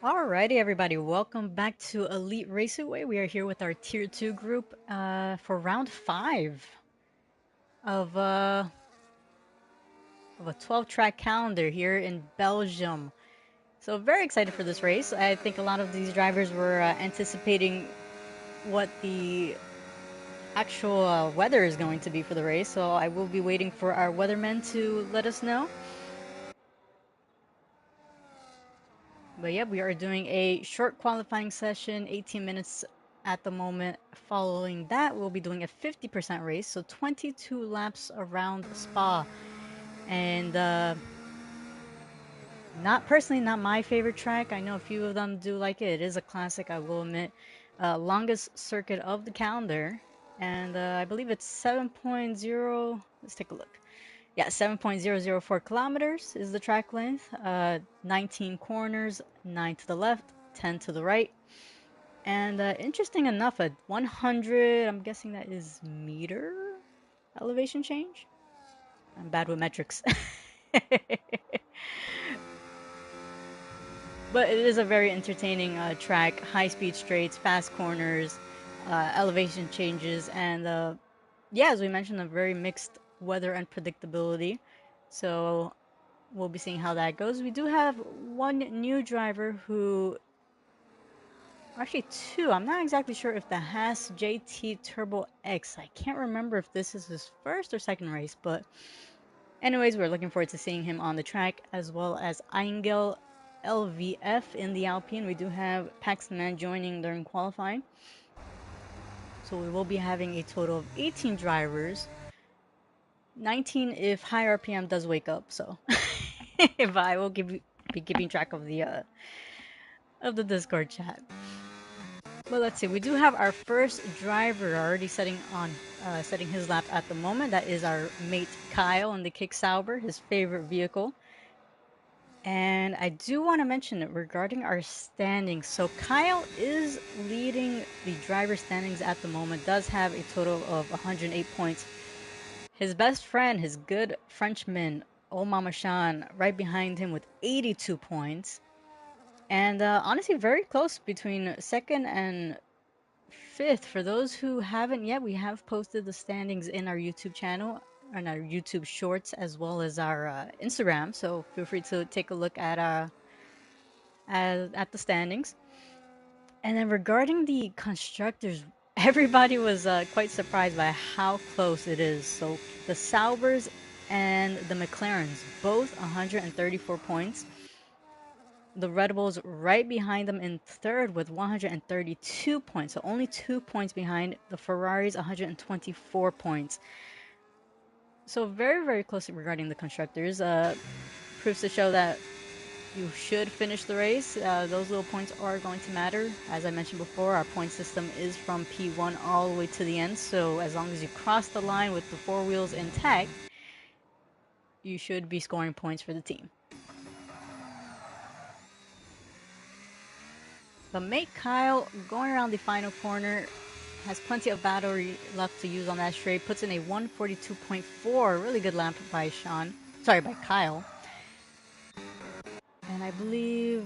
Alrighty, everybody, welcome back to Elite Raceway. We are here with our Tier 2 group for round 5 of, uh, of a 12-track calendar here in Belgium. So very excited for this race. I think a lot of these drivers were anticipating what the actual weather is going to be for the race, so I will be waiting for our weathermen to let us know. But yeah, we are doing a short qualifying session, 18 minutes at the moment. Following that, we'll be doing a 50% race, so 22 laps around Spa. And not my favorite track. I know a few of them do like it. It is a classic, I will admit. Longest circuit of the calendar. And I believe it's 7.0. Let's take a look. Yeah, 7.004 kilometers is the track length. 19 corners, 9 to the left, 10 to the right. And interesting enough, at 100, I'm guessing that is meter elevation change. I'm bad with metrics. But it is a very entertaining track. High speed straights, fast corners, elevation changes, and yeah, as we mentioned, a very mixed weather unpredictability. So we'll be seeing how that goes. We do have one new driver who, actually two. I'm not exactly sure if the Haas JT Turbo X. I can't remember if this is his first or second race, but anyways, we're looking forward to seeing him on the track, as well as Angel LVF in the Alpine. We do have Paxman joining during qualifying. So we will be having a total of 18 drivers. 19 if high RPM does wake up, so if I will be keeping track of the Discord chat. But let's see, we do have our first driver already setting his lap at the moment. That is our mate Kyle in the Kick Sauber, his favorite vehicle. And I do want to mention that regarding our standings. So Kyle is leading the driver standings at the moment, does have a total of 108 points. His best friend, his good Frenchman, Mama Shan, right behind him with 82 points. And honestly, very close between second and fifth. For those who haven't yet, we have posted the standings in our YouTube channel and our YouTube shorts as well as our Instagram. So feel free to take a look at the standings. And then regarding the constructors, everybody was quite surprised by how close it is. So the Saubers and the McLarens, both 134 points. The Red Bulls right behind them in third with 132 points. So only 2 points behind. The Ferraris, 124 points. So very, very close regarding the constructors. Proves to show that you should finish the race. Those little points are going to matter. As I mentioned before, our point system is from P1 all the way to the end. So as long as you cross the line with the four wheels intact, you should be scoring points for the team. But mate Kyle, going around the final corner, has plenty of battery left to use on that straight. Puts in a 142.4. Really good lap by by Kyle. And I believe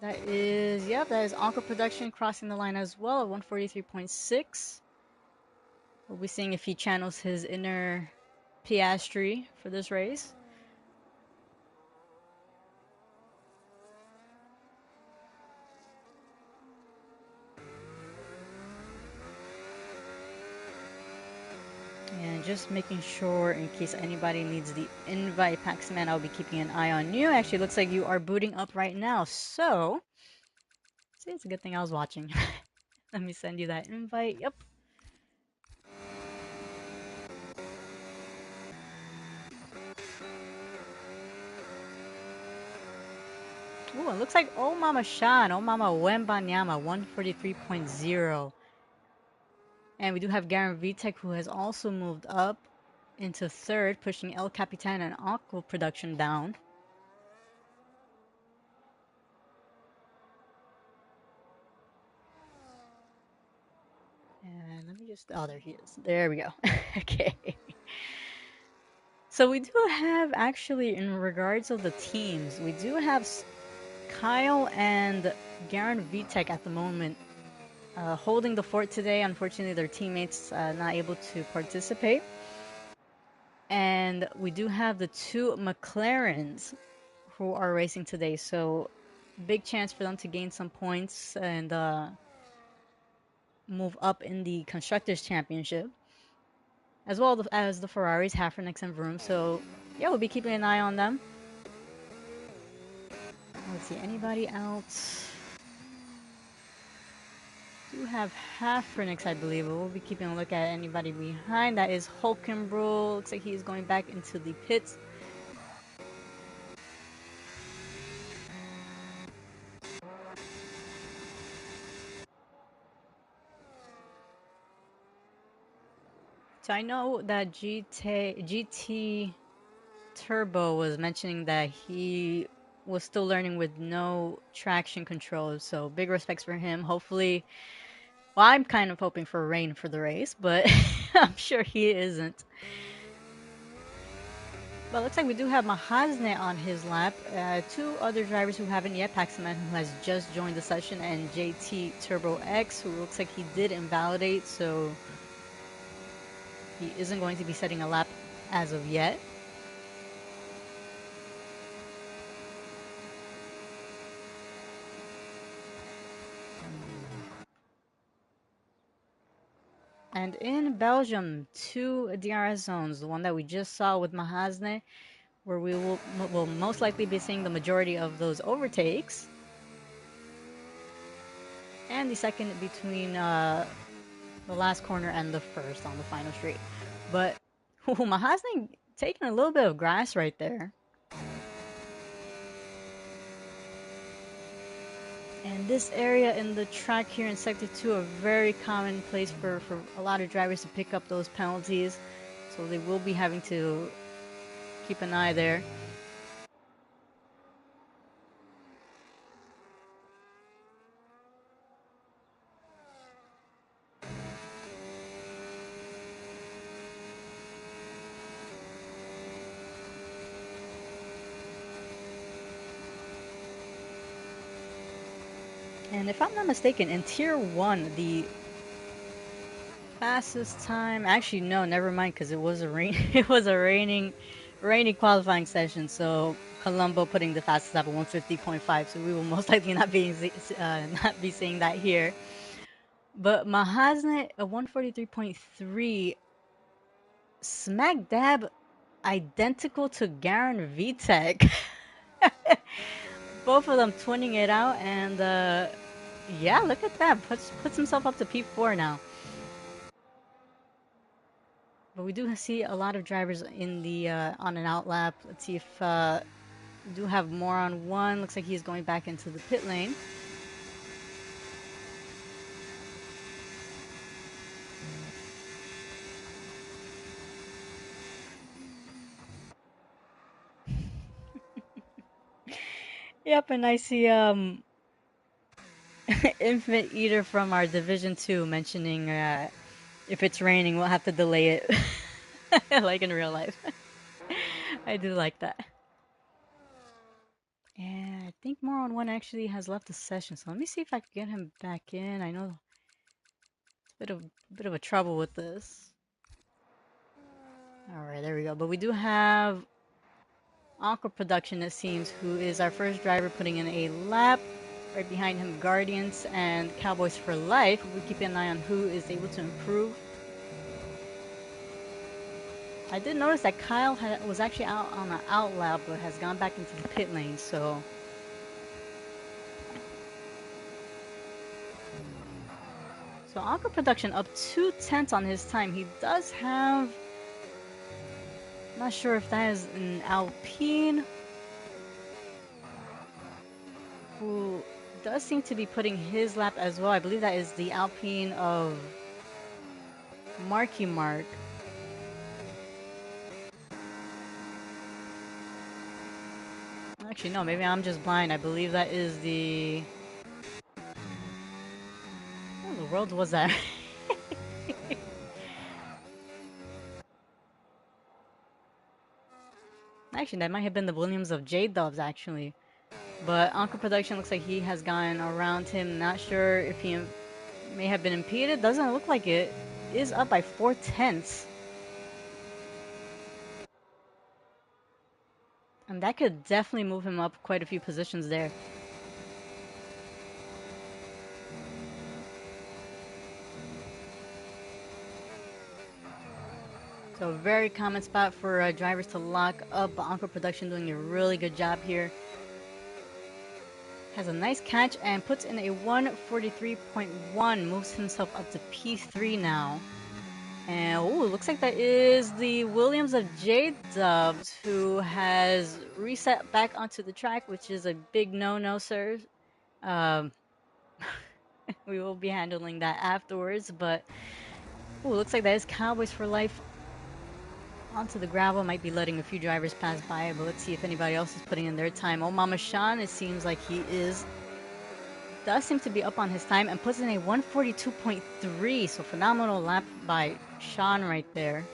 that is, yep, that is Anchor Production crossing the line as well at 143.6. We'll be seeing if he channels his inner Piastri for this race. And just making sure in case anybody needs the invite, Paxman, I'll be keeping an eye on you. Actually, looks like you are booting up right now. So, see, it's a good thing I was watching. Let me send you that invite. Yep. Ooh, it looks like Oh Mama Shan, Oh Mama Wembanyama, 143.0. And we do have Garen Vitek, who has also moved up into third, pushing El Capitan and Aqua production down. And let me just, oh, there he is. There we go. Okay. So we do have, actually, in regards of the teams, we do have Kyle and Garen Vitek at the moment holding the fort today. Unfortunately, their teammates not able to participate. And we do have the two McLarens who are racing today, so big chance for them to gain some points and move up in the Constructors' Championship, as well as the Ferraris, Hafernex and Vroom. So yeah, we'll be keeping an eye on them. Let's see, anybody else? Do have Hafernex, I believe, but we'll be keeping a look at anybody behind. That is Hulkenbrul. Looks like he is going back into the pits. So I know that GT Turbo was mentioning that he was still learning with no traction controls, so big respects for him. Hopefully, well, I'm kind of hoping for rain for the race, but I'm sure he isn't. But looks like we do have Mahazne on his lap. Two other drivers who haven't yet, Paxman, who has just joined the session, and JT Turbo X, who looks like he did invalidate, so he isn't going to be setting a lap as of yet. And in Belgium, two DRS zones, the one that we just saw with Mahazne, where we will most likely be seeing the majority of those overtakes. And the second between the last corner and the first on the final straight. But Mahazne taking a little bit of grass right there. And this area in the track here in Sector 2, a very common place for a lot of drivers to pick up those penalties. So they will be having to keep an eye there. And if I'm not mistaken, in Tier 1, the fastest time... Actually, no, never mind, because it was a rainy qualifying session, so Colombo putting the fastest lap at 150.5, so we will most likely not be seeing that here. But Mahazne at 143.3, smack dab identical to Garen Vitek. Both of them twinning it out, and yeah, look at that. Puts himself up to P4 now. But we do see a lot of drivers in the on and out lap. Let's see if we do have more on one. Looks like he's going back into the pit lane. Yep, and I see Infant Eater from our Division 2 mentioning if it's raining, we'll have to delay it. Like in real life. I do like that. And I think more on one actually has left the session, so let me see if I can get him back in. I know it's a bit of a trouble with this. All right, there we go. But we do have Aqua Production, it seems, who is our first driver putting in a lap. Right behind him, Guardians and Cowboys for Life. We keep an eye on who is able to improve. I did notice that Kyle was actually out on an out lap, but has gone back into the pit lane, so... So Aqua Production up 2/10 on his time. He does have... Not sure if that is an Alpine, who does seem to be putting his lap as well. I believe that is the Alpine of Marky Mark. Actually, no, maybe I'm just blind. I believe that is the... What in the world was that? Actually, that might have been the Williams of J-Dubs, actually. But Anchor Production looks like he has gotten around him. Not sure if he may have been impeded. Doesn't look like it. Is up by 4 tenths. And that could definitely move him up quite a few positions there. So very common spot for drivers to lock up. Anchor Production doing a really good job here. Has a nice catch and puts in a 143.1. Moves himself up to P3 now. And looks like that is the Williams of J-Dubs, who has reset back onto the track, which is a big no-no, sir. Um, we will be handling that afterwards, but looks like that is Cowboys for life onto the gravel. Might be letting a few drivers pass by, but let's see if anybody else is putting in their time. Oh, Mama Sean, it seems like he does seem to be up on his time and puts in a 142.3. So phenomenal lap by Sean right there.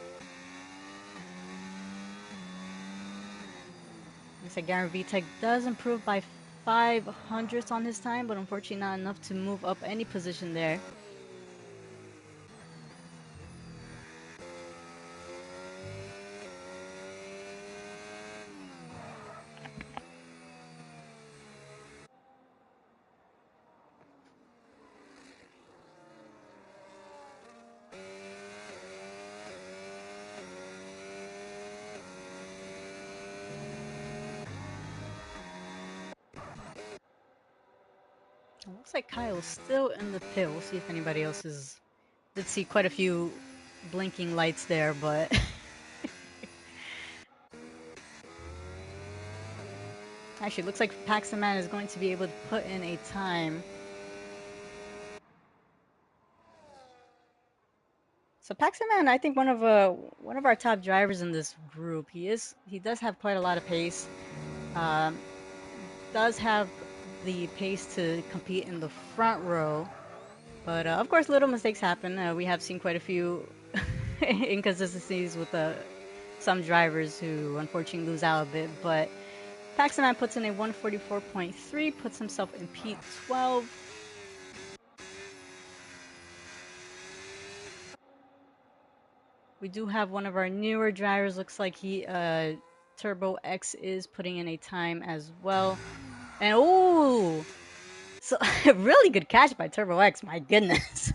Looks like Garen Vitek does improve by 500ths on his time, but unfortunately not enough to move up any position there. It looks like Kyle's still in the pit. We'll see if anybody else is... Did see quite a few blinking lights there, but... Actually, looks like Paxaman is going to be able to put in a time. So Paxaman, I think one of our top drivers in this group. He does have quite a lot of pace. Um, does have the pace to compete in the front row. But of course, little mistakes happen. We have seen quite a few inconsistencies with some drivers who unfortunately lose out a bit. But Paxaman puts in a 144.3, puts himself in P12. We do have one of our newer drivers. Looks like Turbo X is putting in a time as well. And so really good catch by Turbo X. My goodness.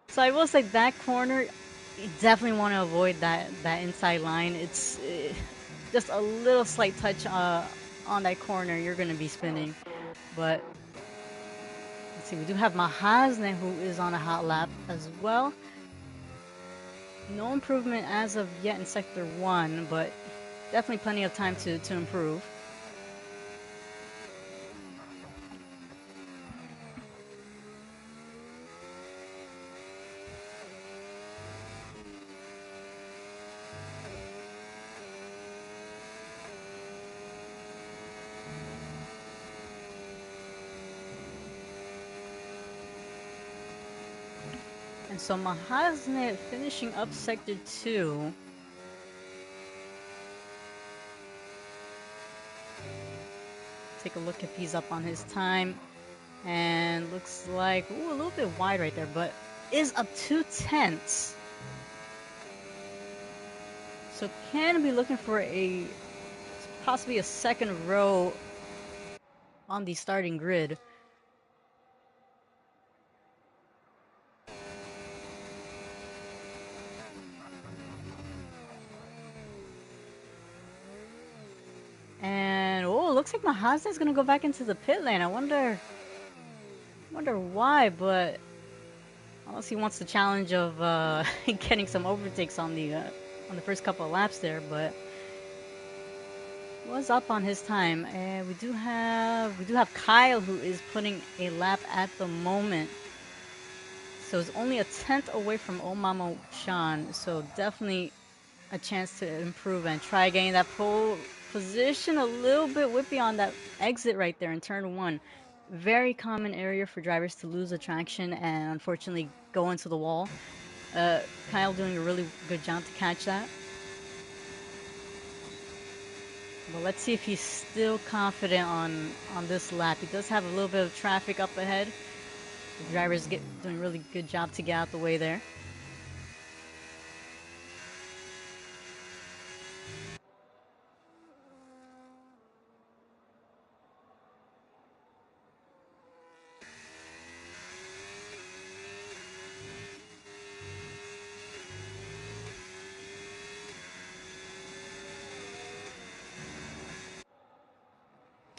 So I will say that corner, you definitely want to avoid that inside line. It's just a little slight touch on that corner, you're going to be spinning. But let's see, we do have Mahazne, who is on a hot lap as well. No improvement as of yet in Sector 1, but definitely plenty of time to improve. And so Mahazne finishing up Sector 2. Take a look if he's up on his time. And looks like, a little bit wide right there, but is up 2 tenths. So can be looking for possibly a second row on the starting grid. And looks like Mahazne is gonna go back into the pit lane. I wonder why, but unless he wants the challenge of getting some overtakes on the first couple of laps there, but was up on his time. And we do have Kyle, who is putting a lap at the moment. So it's only a tenth away from Omama Sean. So definitely a chance to improve and try getting that pole position. A little bit whippy on that exit right there in turn 1. Very common area for drivers to lose the traction and unfortunately go into the wall. Kyle doing a really good job to catch that. But let's see if he's still confident on this lap. He does have a little bit of traffic up ahead. The driver's doing a really good job to get out the way there.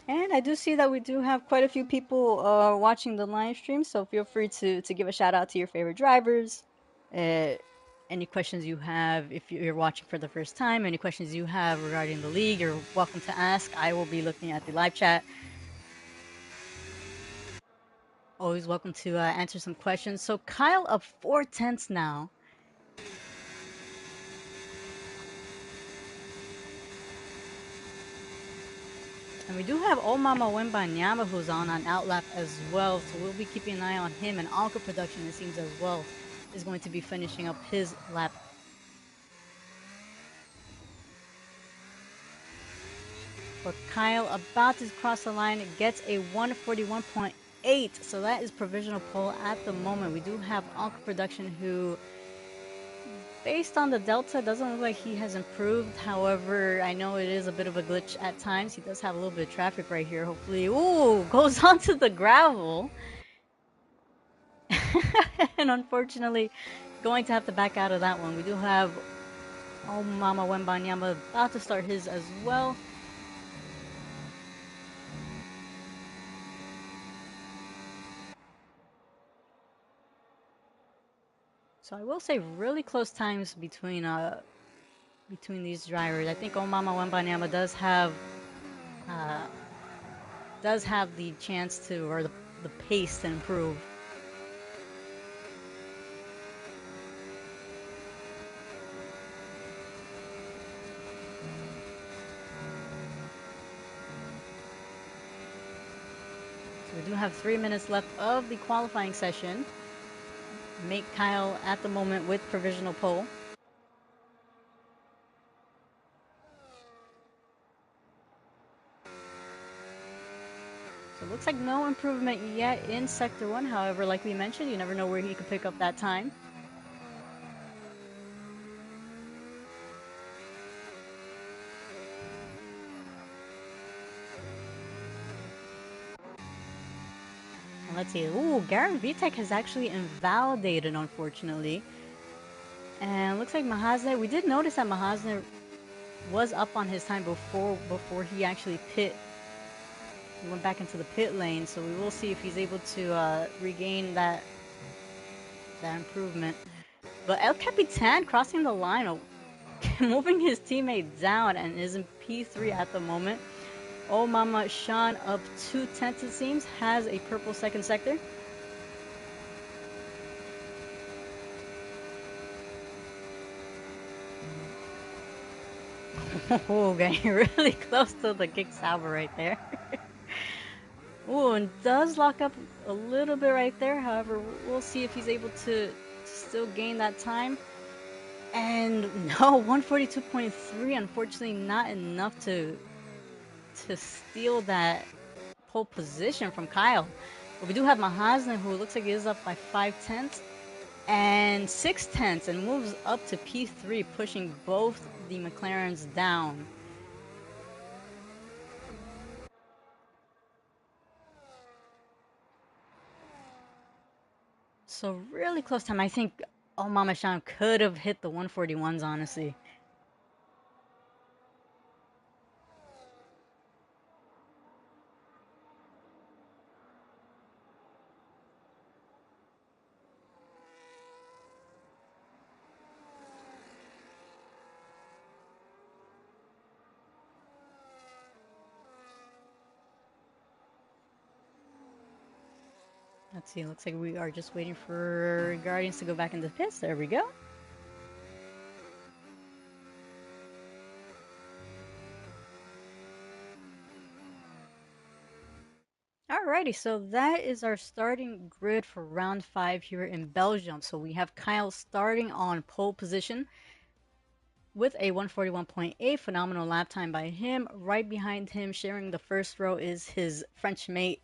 And I do see that we do have quite a few people watching the live stream, so feel free to give a shout out to your favorite drivers. Uh, any questions you have, if you're watching for the first time, any questions you have regarding the league, you're welcome to ask. I will be looking at the live chat. Always welcome to answer some questions. So Kyle up 4/10 now. And we do have Omama Wembanyama who's on outlap as well, so we'll be keeping an eye on him. And Anka Production, it seems as well, is going to be finishing up his lap. But Kyle about to cross the line, gets a 141.8, so that is provisional pole at the moment. We do have Anka Production who, based on the Delta, doesn't look like he has improved. However, I know it is a bit of a glitch at times. He does have a little bit of traffic right here. Hopefully, ooh, goes onto the gravel. And unfortunately, going to have to back out of that one. We do have Mama Wembanyama about to start his as well. So I will say really close times between these drivers. I think Omama Wembanyama uh, does have the chance to, or the pace to improve. So we do have 3 minutes left of the qualifying session. Make Kyle at the moment with provisional pole. So it looks like no improvement yet in Sector 1. However, like we mentioned, you never know where he could pick up that time. And let's see. Ooh, Garen Vitek has actually invalidated, unfortunately. And looks like Mahasne, we did notice that Mahasne was up on his time before he actually pit. He went back into the pit lane, so we will see if he's able to regain that improvement. But El Capitan crossing the line, moving his teammate down, and is in P3 at the moment. Oh Mama Sean up 2/10 it seems, has a purple second sector. Oh, getting really close to the kick salvo right there. Oh, and does lock up a little bit right there. However, we'll see if he's able to still gain that time. And no, 142.3, unfortunately not enough to steal that pole position from Kyle. But we do have Mahasna, who looks like he is up by 5/10 and 6/10 and moves up to P3, pushing both the McLarens down. So really close time. I think Mama Shan could have hit the 141s, honestly. Let's see, looks like we are just waiting for Guardians to go back into the pits. There we go. Alrighty, so that is our starting grid for round 5 here in Belgium. So we have Kyle starting on pole position. with a 141.8, phenomenal lap time by him. Right behind him, sharing the first row, is his French mate,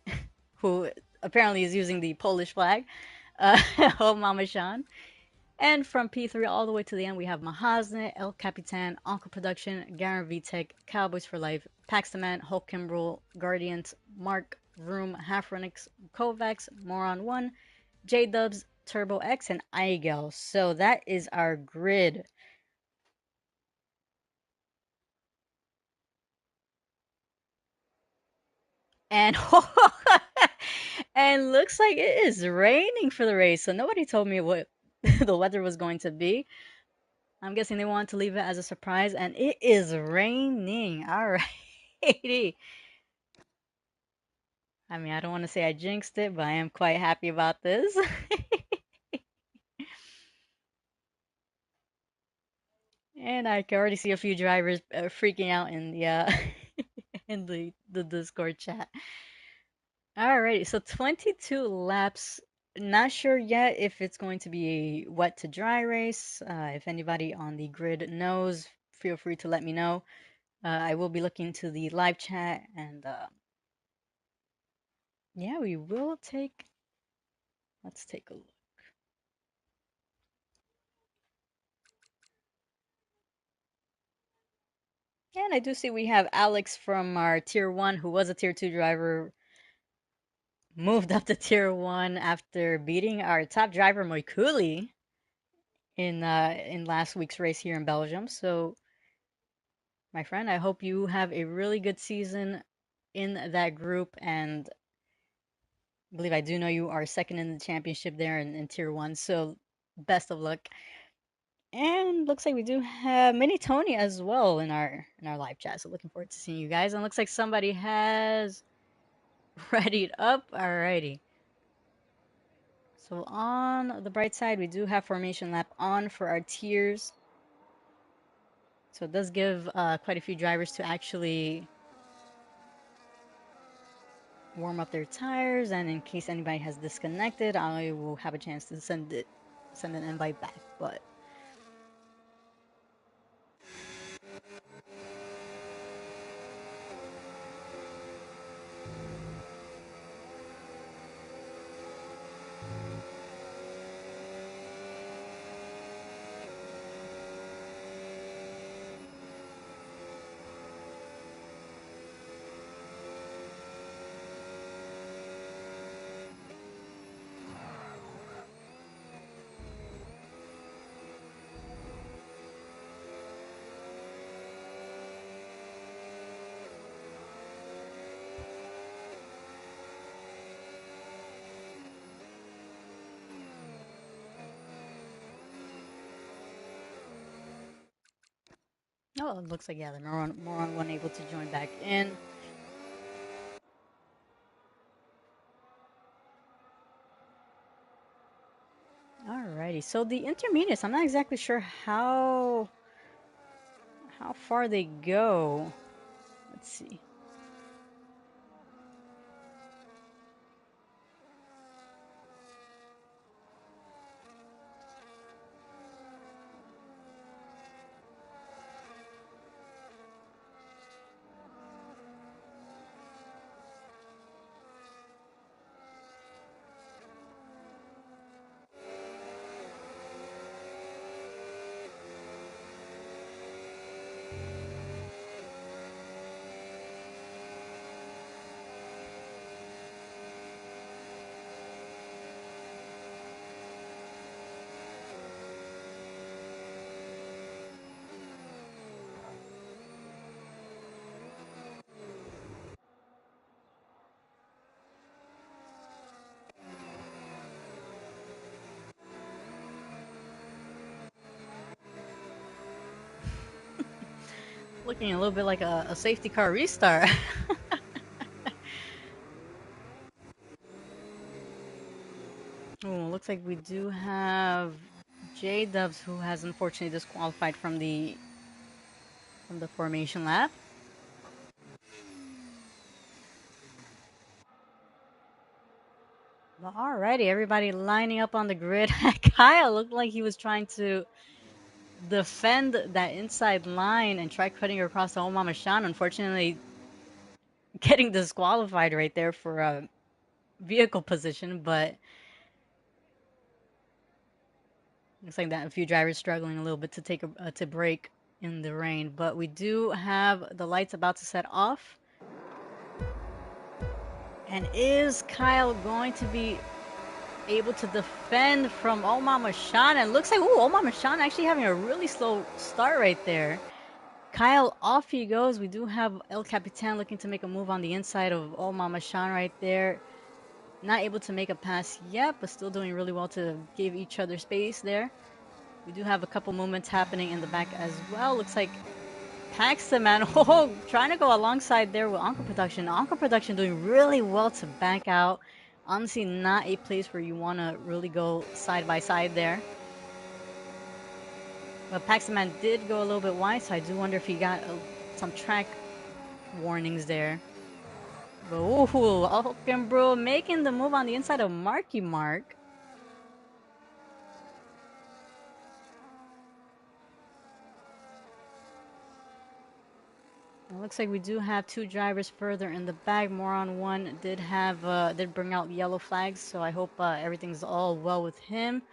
who apparently is using the Polish flag, oh Mama Sean. And from P3 all the way to the end, we have Mahazne, El Capitan, Uncle Production, Garen VTech, Cowboys for Life, Paxtaman, Hulk Kimbrel, Guardians, Mark, Vroom, Halfrenix, Kovacs, Moron 1, J Dubs, Turbo X, and Eigel. So that is our grid. And and looks like it is raining for the race. So nobody told me what the weather was going to be. I'm guessing they wanted to leave it as a surprise, and it is raining. All righty. I mean, I don't want to say I jinxed it, but I am quite happy about this. And I can already see a few drivers freaking out in the in the Discord chat. Alrighty, so 22 laps. Not sure yet if it's going to be a wet to dry race. If anybody on the grid knows, feel free to let me know. I will be looking to the live chat, and yeah, we will take. Let's take a look. And I do see we have Alex from our tier one, who was a tier two driver, moved up to tier one after beating our top driver Moikuli in last week's race here in Belgium. So, my friend, I hope you have a really good season in that group, and I believe I do know you are second in the championship there in tier one. So, best of luck. And looks like we do have Mini Tony as well in our live chat. So looking forward to seeing you guys. And looks like somebody has readied up. Alrighty. So on the bright side, we do have Formation Lap on for our tiers. So it does give quite a few drivers to actually warm up their tires. And in case anybody has disconnected, I will have a chance to send an invite back. But oh, it looks like yeah, the Moron one able to join back in. Alrighty, so the intermediates, I'm not exactly sure how far they go. Let's see. Looking a little bit like a safety car restart. Oh, looks like we do have J Dubs, who has unfortunately disqualified from the formation lap. But alrighty, everybody lining up on the grid. Kyle looked like he was trying to defend that inside line and try cutting across the Omama Shan. Unfortunately, getting disqualified right there for a vehicle position, but looks like that a few drivers struggling a little bit to take to brake in the rain. But we do have the lights about to set off. And is Kyle going to be able to defend from Omama Shan? And looks like, ooh, Omama Shan actually having a really slow start right there. Kyle, off he goes. We do have El Capitan looking to make a move on the inside of Omama Shan right there. Not able to make a pass yet, but still doing really well to give each other space there. We do have a couple movements happening in the back as well. Looks like Paxton, man, oh, trying to go alongside there with Anchor Production. Anchor Production doing really well to back out. Honestly, not a place where you want to really go side by side there. But Paxton Man did go a little bit wide, so I do wonder if he got some track warnings there. But ooh, Alkenbro making the move on the inside of Marky Mark. It looks like we do have two drivers further in the back. Moron one did bring out yellow flags, so I hope everything's all well with him.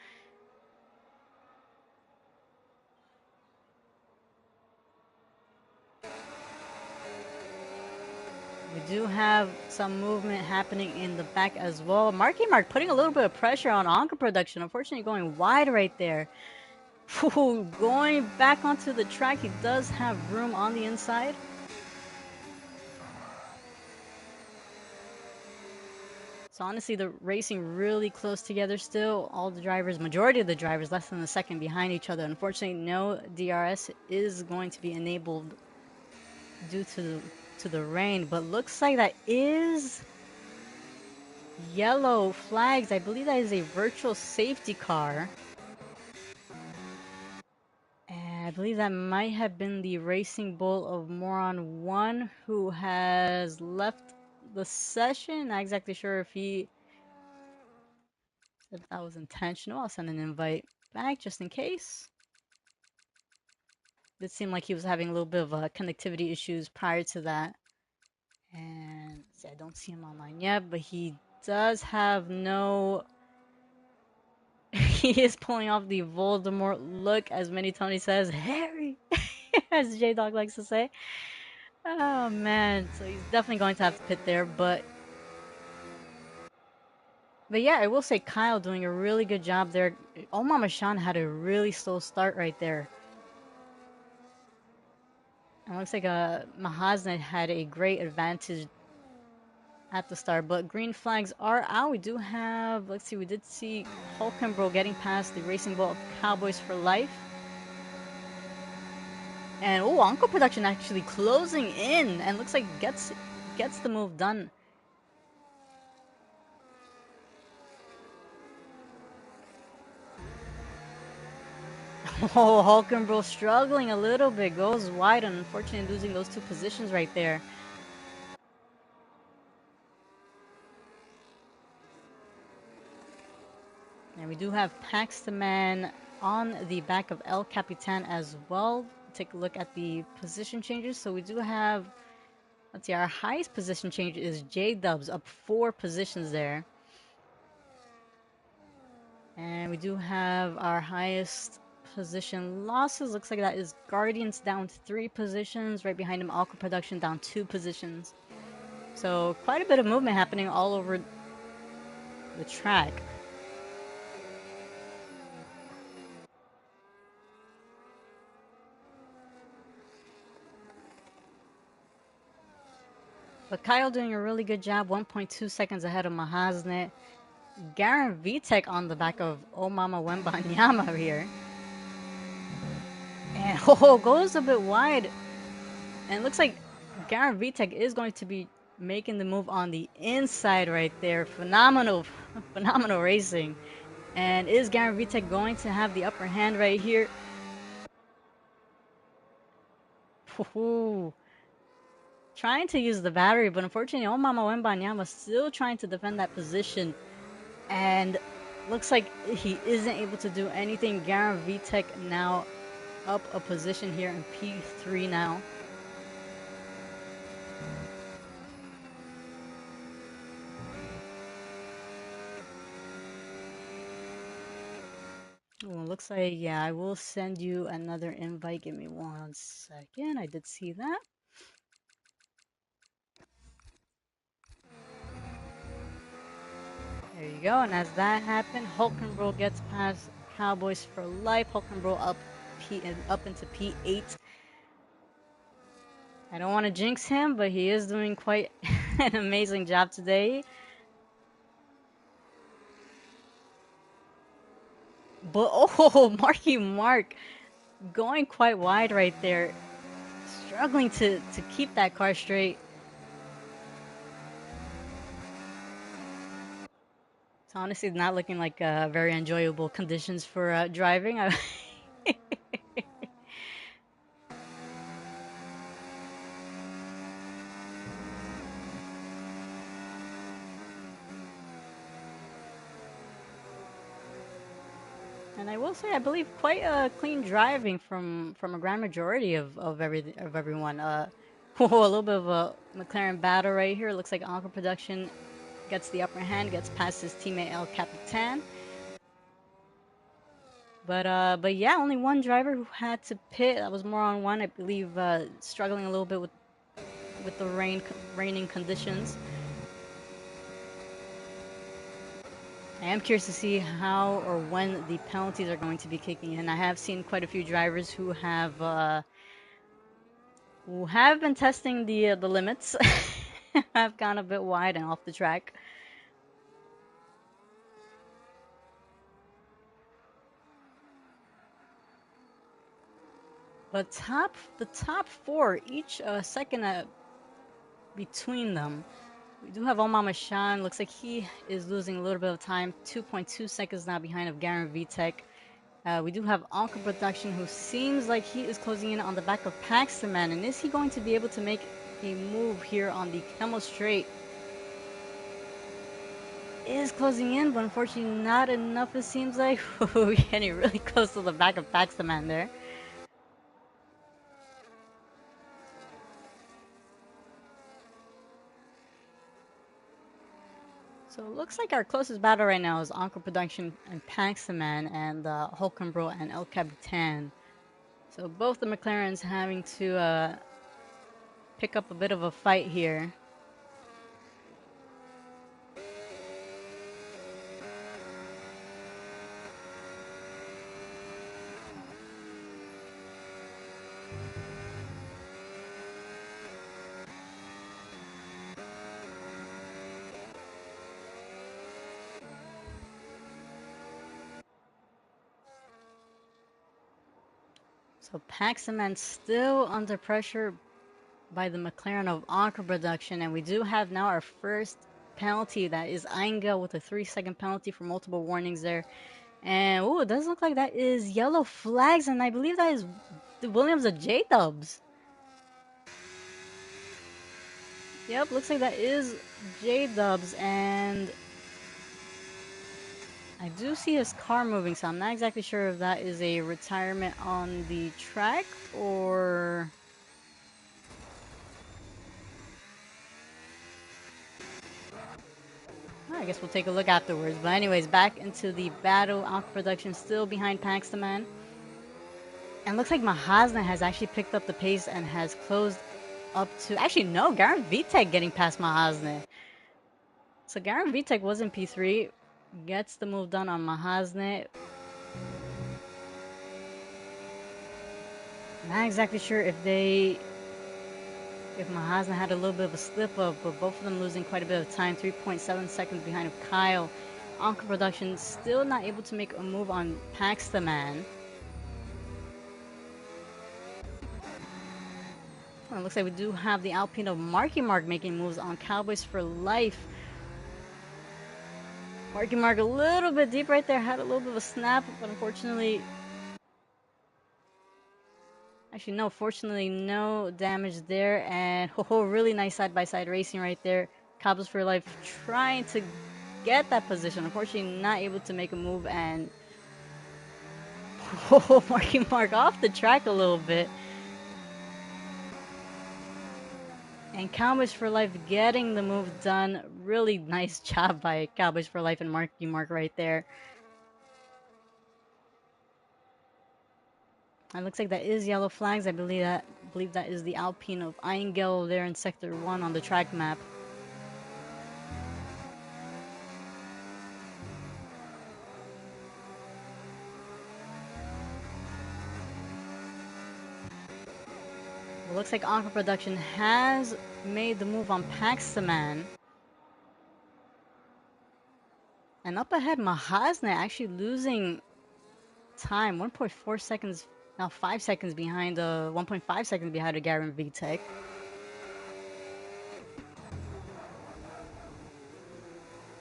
We do have some movement happening in the back as well. Marky Mark putting a little bit of pressure on Anka Production. Unfortunately, going wide right there. Ooh, going back onto the track, he does have room on the inside. So honestly, the racing really close together still. All the drivers, majority of the drivers, less than a second behind each other. Unfortunately, no DRS is going to be enabled due to the rain. But looks like that is yellow flags. I believe that is a virtual safety car. And I believe that might have been the Racing Bull of Moron 1 who has left the session. Not exactly sure if he said that was intentional. I'll send an invite back just in case. It seemed like he was having a little bit of connectivity issues prior to that. And see, I don't see him online yet, but he does have no... he is pulling off the Voldemort look, as Mini Tony says, Harry, as J-Dog likes to say. Oh, man. So he's definitely going to have to pit there, but yeah, I will say Kyle doing a really good job there. Omama Shan had a really slow start right there. It looks like Mahaznet had a great advantage at the start, but green flags are out. We do have, let's see, we did see Hulkenbro getting past the Racing Bull of Cowboys for Life. And oh, Uncle Production actually closing in and looks like gets the move done. Oh, Hulkenbro struggling a little bit, goes wide, and unfortunately losing those two positions right there. And we do have Paxman on the back of El Capitan as well. Take a look at the position changes. So we do have, let's see, our highest position change is J-Dubs, up 4 positions there. And we do have our highest position losses. Looks like that is Guardians down 3 positions. Right behind him, Alka Production down 2 positions. So quite a bit of movement happening all over the track. But Kyle doing a really good job, 1.2 seconds ahead of Mahaznet. Garen Vitek on the back of Omama Wembanyama here. And oh, goes a bit wide. And it looks like Garen Vitek is going to be making the move on the inside right there. Phenomenal racing. And is Garen Vitek going to have the upper hand right here? Ooh. Trying to use the battery, but unfortunately Omama Wembanyama still trying to defend that position. And looks like he isn't able to do anything. Garen Vitek now up a position here in P3 now. Well, looks like, yeah, I will send you another invite. Give me 1 second. I did see that. There you go. And as that happened, Hulkenberg gets past Cowboys for life. Hulkenberg up into P8. I don't want to jinx him, but he is doing quite an amazing job today. But oh, Marky Mark going quite wide right there, struggling to keep that car straight. It's honestly not looking like very enjoyable conditions for driving. And I will say, I believe quite clean driving from a grand majority of everyone. A little bit of a McLaren battle right here. It looks like Anchor Production gets the upper hand, gets past his teammate El Capitan. But yeah, only one driver who had to pit. That was more on one, I believe, struggling a little bit with the raining conditions. I am curious to see how or when the penalties are going to be kicking in. I have seen quite a few drivers who have been testing the limits. Have gone a bit wide and off the track. But the top four, each second between them. We do have Omar Mashan. Looks like he is losing a little bit of time. 2.2 seconds now behind of Garen Vitek. We do have Anka Production, who seems like he is closing in on the back of Paxterman. And is he going to be able to make a move here on the Camel Straight? Is closing in, but unfortunately not enough, it seems like. We're getting really close to the back of Paxterman there. So it looks like our closest battle right now is Anchor Production and Paxman and Hulkenbro and El Capitan. So both the McLarens having to pick up a bit of a fight here. So Paxman still under pressure by the McLaren of Anchor Production, and we do have now our first penalty. That is Ainga with a 3-second penalty for multiple warnings there. And oh, it does look like that is yellow flags, and I believe that is the Williams of J-Dubs. Yep, looks like that is J-Dubs, and I do see his car moving, so I'm not exactly sure if that is a retirement on the track or... I guess we'll take a look afterwards. But anyways, back into the battle. Alpha Production still behind Paxterman. And looks like Mahasna has actually picked up the pace and has closed up to... Actually, no, Garen Vitek getting past Mahasna. So Garen Vitek was in P3. Gets the move done on Mahasna. Not exactly sure if Mahasna had a little bit of a slip up, but both of them losing quite a bit of time. 3.7 seconds behind of Kyle. Anka Production still not able to make a move on Paxterman. Well, it looks like we do have the Alpine of Marky Mark making moves on Cowboys for life. Marky Mark a little bit deep right there, had a little bit of a snap, but unfortunately... Actually, no, fortunately no damage there, and really nice side-by-side racing right there. Cowboys for life trying to get that position. Unfortunately, not able to make a move, and Oh, Marky Mark off the track a little bit. And Cowboys for Life getting the move done. Really nice job by Cowboys for Life and Marky Mark right there. It looks like that is yellow flags. I believe that is the Alpine of Eingel there in Sector 1 on the track map. It looks like Aqua Production has made the move on Paxaman. And up ahead, Mahasna actually losing time. 1.4 seconds, now 5 seconds behind, 1.5 seconds behind the Garen VTech.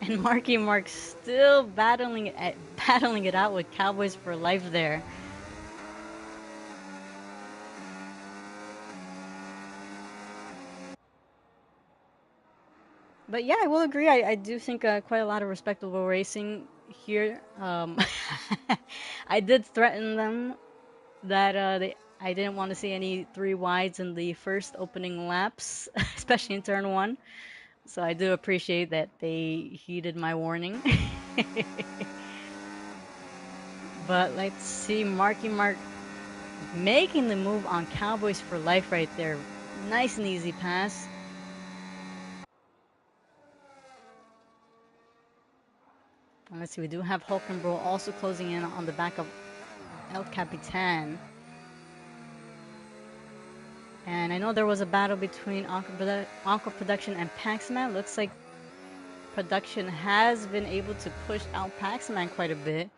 And Marky Mark still battling it out with Cowboys for Life there. But yeah, I will agree. I do think quite a lot of respectable racing here. I did threaten them that I didn't want to see any three wides in the first opening laps, especially in turn one. So I do appreciate that they heeded my warning. But let's see, Marky Mark making the move on Cowboys for Life right there. Nice and easy pass. And let's see, we do have Hulkenbro also closing in on the back of El Capitan. And I know there was a battle between Aqua Production and Paxman. Looks like Production has been able to push out Paxman quite a bit.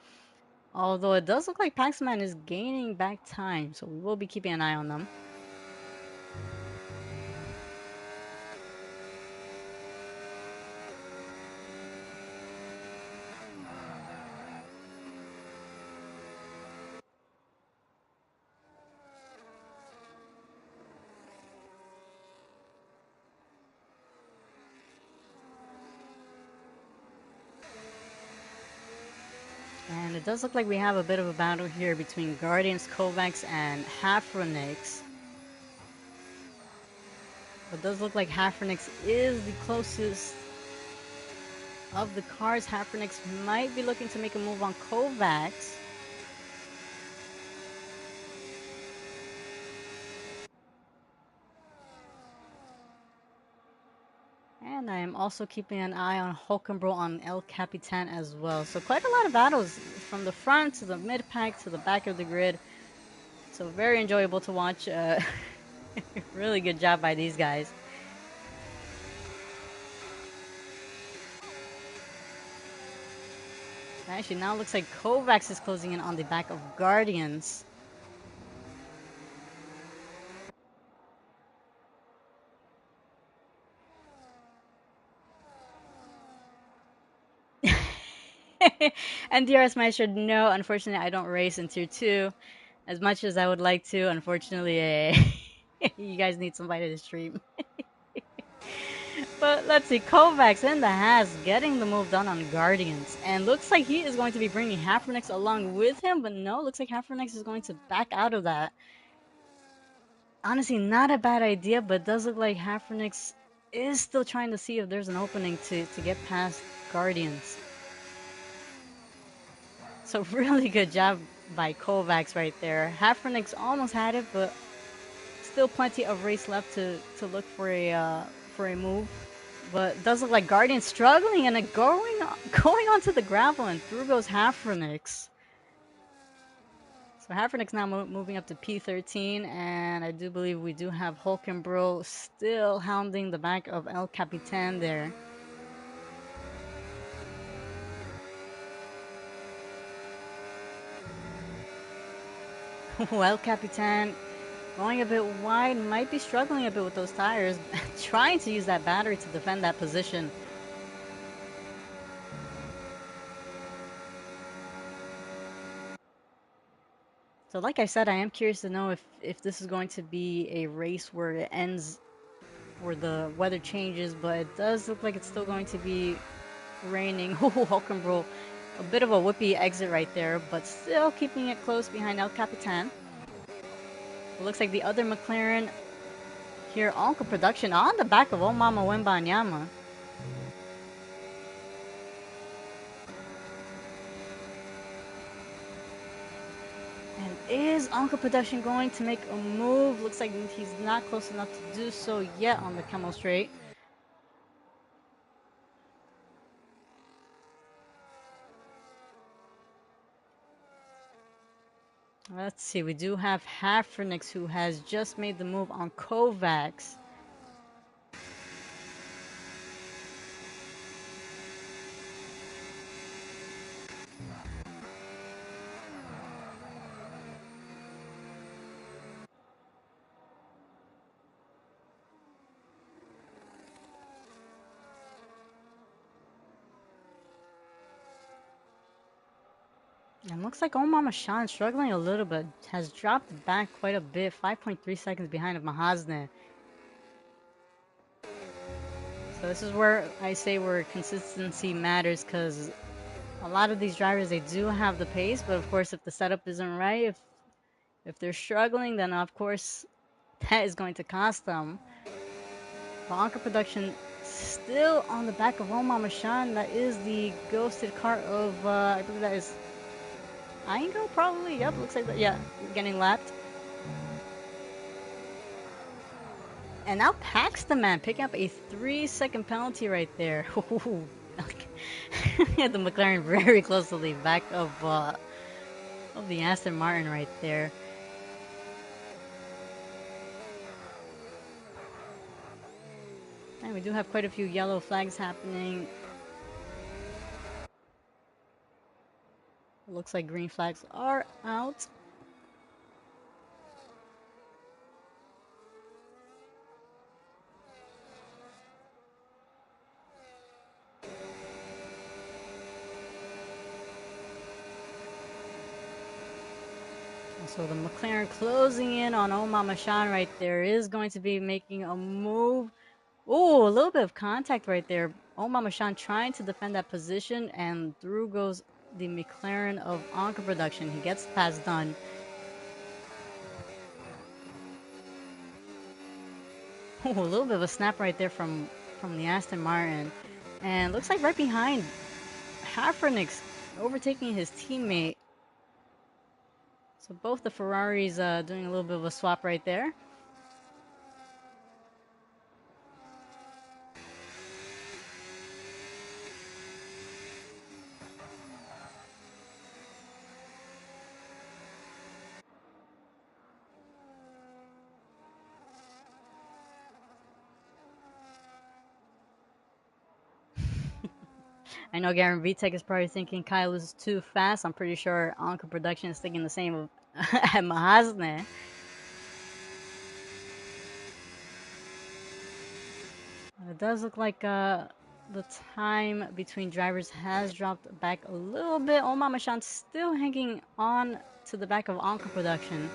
Although it does look like Paxman is gaining back time, so we will be keeping an eye on them. And it does look like we have a bit of a battle here between Guardians, Kovacs, and Hafronix. It does look like Hafronix is the closest of the cars. Hafronix might be looking to make a move on Kovacs. And I am also keeping an eye on Hulkenbro on El Capitan as well. So quite a lot of battles from the front to the mid pack to the back of the grid. So very enjoyable to watch. Really good job by these guys. Actually, now it looks like Kovacs is closing in on the back of Guardians. And DRS Maestro, no, unfortunately, I don't race in Tier 2 as much as I would like to. Unfortunately, you guys need somebody to stream. But let's see, Kovacs in the Has getting the move done on Guardians. And looks like he is going to be bringing Hafronix along with him, but no, looks like Hafronix is going to back out of that. Honestly, not a bad idea, but does look like Hafronix is still trying to see if there's an opening to get past Guardians. So really good job by Kovacs right there. Hafronix almost had it, but still plenty of race left to look for a move. But does look like Guardian struggling and going onto the gravel, and through goes Hafronix. So Hafronix now moving up to P13, and I do believe we do have Hulkenbro still hounding the back of El Capitan there. El Capitan going a bit wide, might be struggling a bit with those tires, trying to use that battery to defend that position. So like I said, I am curious to know if this is going to be a race where it ends, where the weather changes, but it does look like it's still going to be raining. Oh, Hulkenbro A bit of a whippy exit right there, but still keeping it close behind El Capitan. It looks like the other McLaren here, Onka Production, on the back of Omama Wembanyama. And is Onka Production going to make a move? Looks like he's not close enough to do so yet on the Camel Straight. Let's see, we do have Hafernix who has just made the move on Kovacs. And looks like Omar Mashan struggling a little bit, has dropped back quite a bit, 5.3 seconds behind of Mahazne. So this is where I say where consistency matters, because a lot of these drivers, they do have the pace, but of course if the setup isn't right, if they're struggling, then of course that is going to cost them. But Production still on the back of Omar Mashan. That is the ghosted car of, I believe that is Aingo, probably. Yep, looks like that. Yeah, getting lapped. And now Paxton, man, picking up a 3-second penalty right there. Yeah, the McLaren very close to the back of the Aston Martin right there. And we do have quite a few yellow flags happening. It looks like green flags are out. So the McLaren closing in on Omar Mashan right there is going to be making a move. Oh, a little bit of contact right there. Omar Mashan trying to defend that position, and through goes the McLaren of Anka Production. He gets the pass done. Oh, a little bit of a snap right there from the Aston Martin. And looks like right behind, Hafernix overtaking his teammate. So both the Ferraris doing a little bit of a swap right there. I know Garen Vitek is probably thinking Kyle is too fast. I'm pretty sure Anka Production is thinking the same of at Mahazne. It does look like the time between drivers has dropped back a little bit. Omar Mashan still hanging on to the back of Anka Production.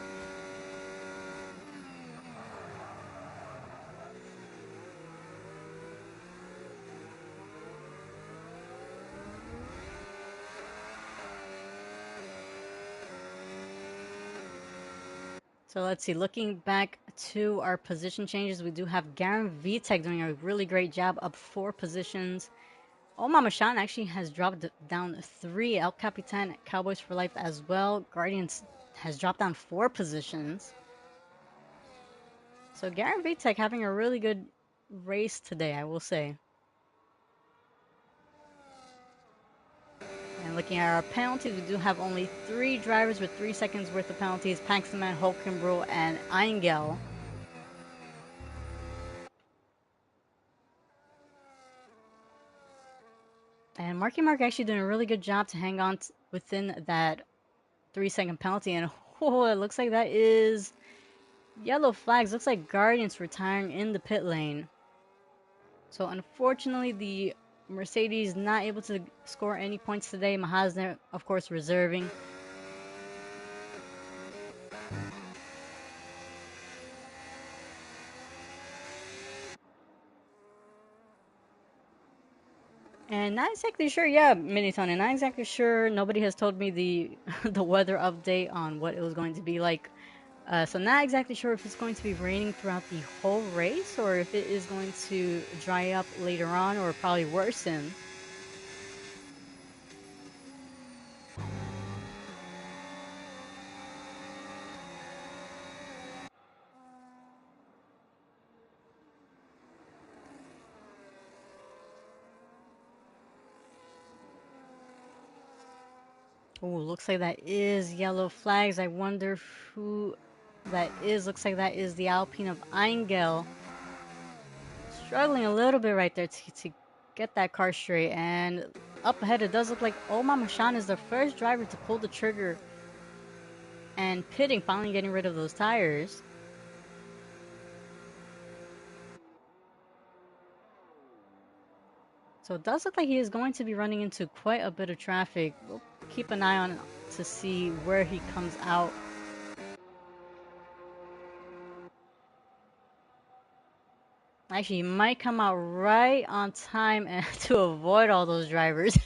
So let's see, looking back to our position changes, we do have Garen Vitek doing a really great job, up 4 positions. Omar Mashan actually has dropped down 3. El Capitan, Cowboys for Life as well. Guardians has dropped down 4 positions. So Garen Vitek having a really good race today, I will say. And looking at our penalties, we do have only 3 drivers with 3 seconds worth of penalties. Paxman, Hulkenbro, and Eingel. And Marky Mark actually doing a really good job to hang on within that 3-second penalty. And oh, it looks like that is yellow flags. Looks like Guardians retiring in the pit lane. So unfortunately, the Mercedes not able to score any points today. Mahazner, of course, reserving. And not exactly sure, yeah, Miniton, and not exactly sure. Nobody has told me the the weather update on what it was going to be like. So not exactly sure if it's going to be raining throughout the whole race or if it is going to dry up later on or probably worsen. Oh, looks like that is yellow flags. I wonder who that is. Looks like that is the Alpine of Eingel. Struggling a little bit right there to get that car straight. And up ahead, it does look like Omar Mashan is the first driver to pull the trigger and pitting, finally getting rid of those tires. So it does look like he is going to be running into quite a bit of traffic. We'll keep an eye on to see where he comes out. Actually, he might come out right on time and to avoid all those drivers.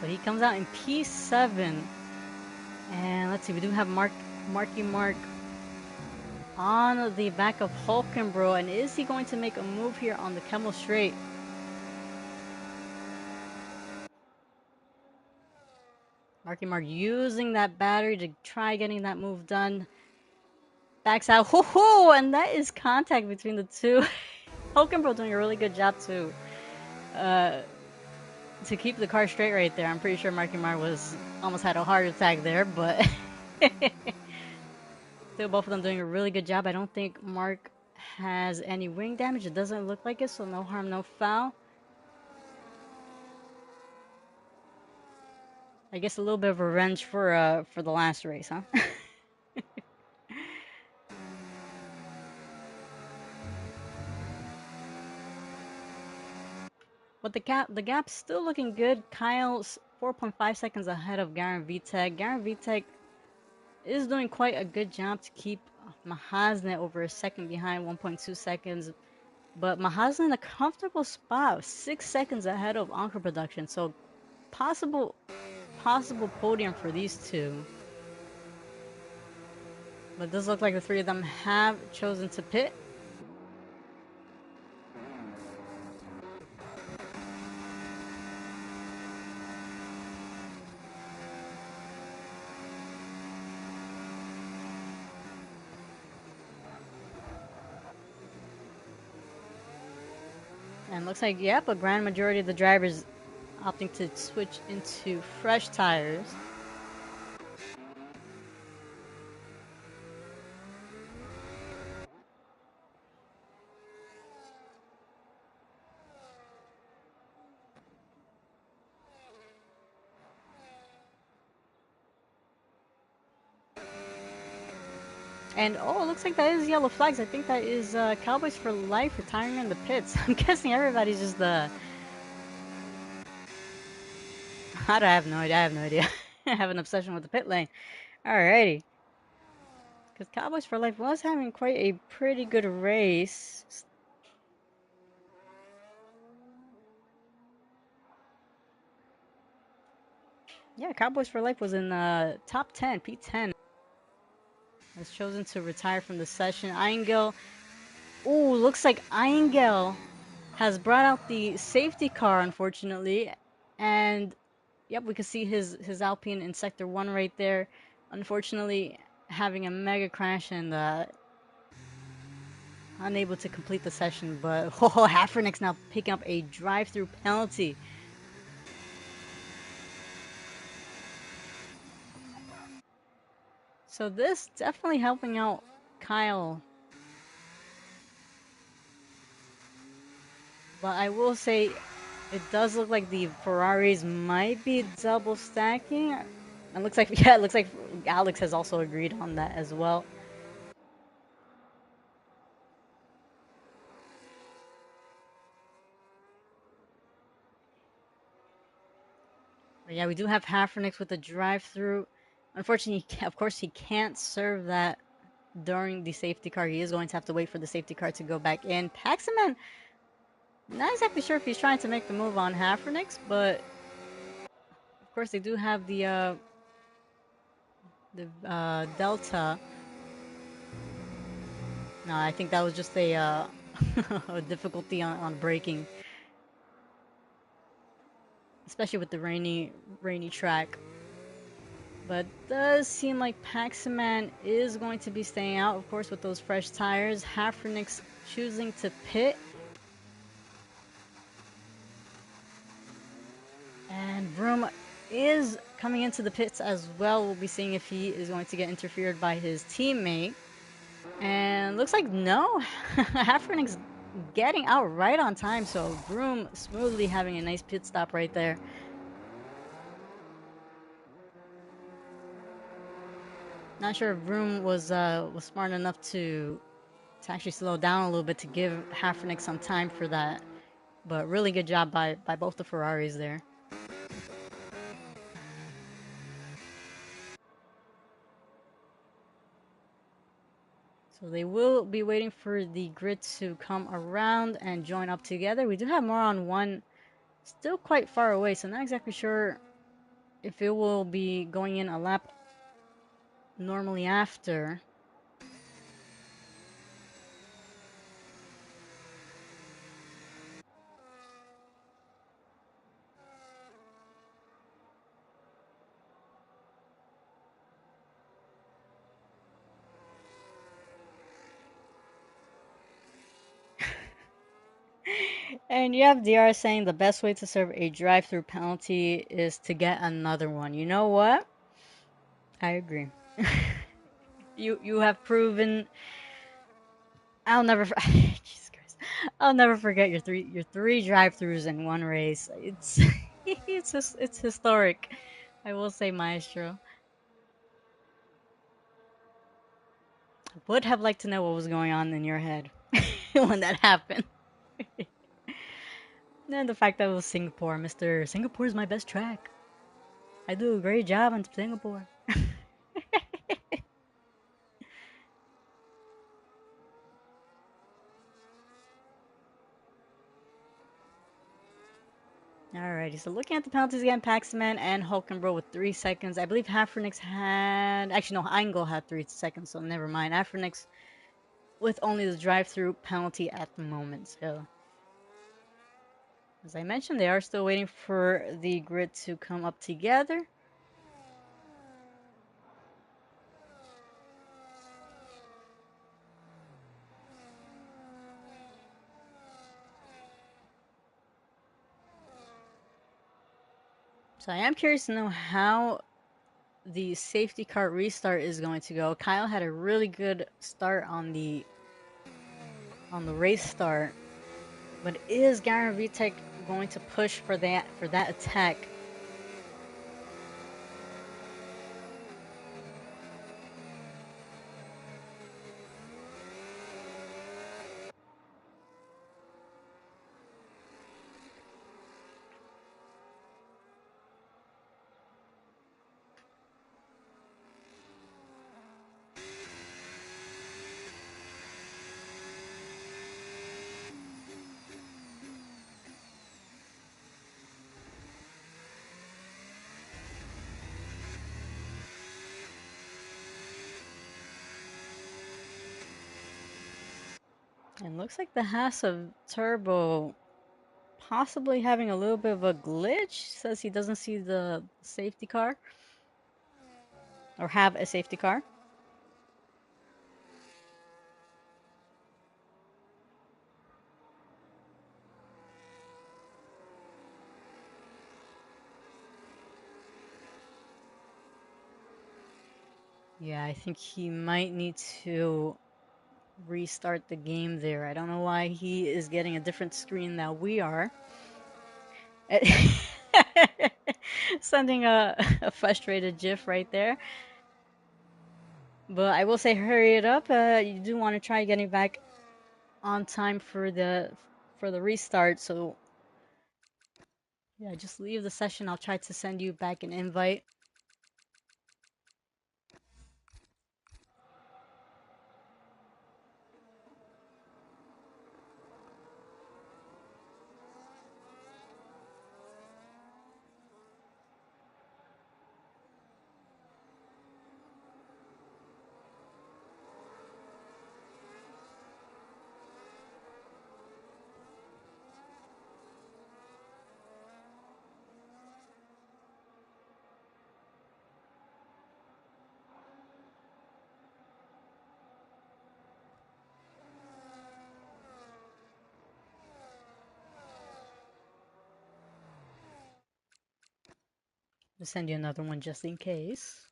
So he comes out in P7. And let's see, we do have Marky Mark on the back of Hulkenbro. And is he going to make a move here on the Kemmel Straight? Marky Mark using that battery to try getting that move done. Backs out. Ho ho! And that is contact between the two. Hulkenbro doing a really good job uh, to keep the car straight right there. I'm pretty sure Marky Mark was almost had a heart attack there, but still both of them doing a really good job. I don't think Mark has any wing damage. It doesn't look like it, so no harm, no foul. I guess a little bit of revenge for the last race, huh? But the gap's still looking good. Kyle's 4.5 seconds ahead of Garen Vitek. Garen Vitek is doing quite a good job to keep Mahasnet over a second behind, 1.2 seconds. But Mahasnet in a comfortable spot, 6 seconds ahead of Anchor Production. So possible podium for these two. But it does look like the three of them have chosen to pit. And looks like, yep, a grand majority of the drivers opting to switch into fresh tires. And oh, it looks like that is yellow flags. I think that is Cowboys for Life retiring in the pits. I'm guessing everybody's just I have no idea. I have no idea. I have an obsession with the pit lane. Alrighty. Because Cowboys for Life was having quite a pretty good race. Yeah, Cowboys for Life was in top 10, P10. Has chosen to retire from the session. Eingel. Ooh, looks like Eingel has brought out the safety car, unfortunately. And yep, we can see his Alpine in Sector 1 right there. Unfortunately, having a mega crash and unable to complete the session. But oh, Haffernick's now picking up a drive-through penalty. So this definitely helping out Kyle. But I will say it does look like the Ferraris might be double stacking. It looks like yeah, it looks like Alex has also agreed on that as well. But yeah, we do have Hafernix with the drive-through. Unfortunately, of course, he can't serve that during the safety car. He is going to have to wait for the safety car to go back in. Paxman, not exactly sure if he's trying to make the move on Hafernix, but of course they do have the Delta. No, I think that was just a, a difficulty on braking, especially with the rainy track. But does seem like Paxman is going to be staying out, of course, with those fresh tires. Hafernix choosing to pit. And Vroom is coming into the pits as well. We'll be seeing if he is going to get interfered by his teammate. And looks like no. Hafernix getting out right on time, so Vroom smoothly having a nice pit stop right there. Not sure if Vroom was smart enough to actually slow down a little bit to give Hafernix some time for that. But really good job by both the Ferraris there. So they will be waiting for the grid to come around and join up together. We do have more on one still quite far away, so not exactly sure if it will be going in a lap normally after. And you have DR saying the best way to serve a drive-through penalty is to get another one. You know what? I agree. You have proven. I'll never. Jesus Christ. I'll never forget your three drive-throughs in one race. It's it's historic. I will say, Maestro. Would have liked to know what was going on in your head when that happened. And the fact that it was Singapore, Mr. Singapore is my best track. I do a great job in Singapore. Alrighty, so looking at the penalties again, Paxman and Hulkenbro with 3 seconds. I believe Hafernix had. Actually, no, Engel had 3 seconds, so never mind. Hafernix with only the drive through penalty at the moment. So, as I mentioned, they are still waiting for the grid to come up together. So, I am curious to know how the safety car restart is going to go. Kyle had a really good start on the race start, but is Garen Vitek going to push for that attack? And looks like the Haas of Turbo possibly having a little bit of a glitch. Says he doesn't see the safety car or have a safety car. Yeah, I think he might need to restart the game there. I don't know why he is getting a different screen than we are. Sending a frustrated GIF right there. But I will say, hurry it up. You do want to try getting back on time for the restart. So yeah, just leave the session. I'll try to send you back an invite. I'll send you another one just in case.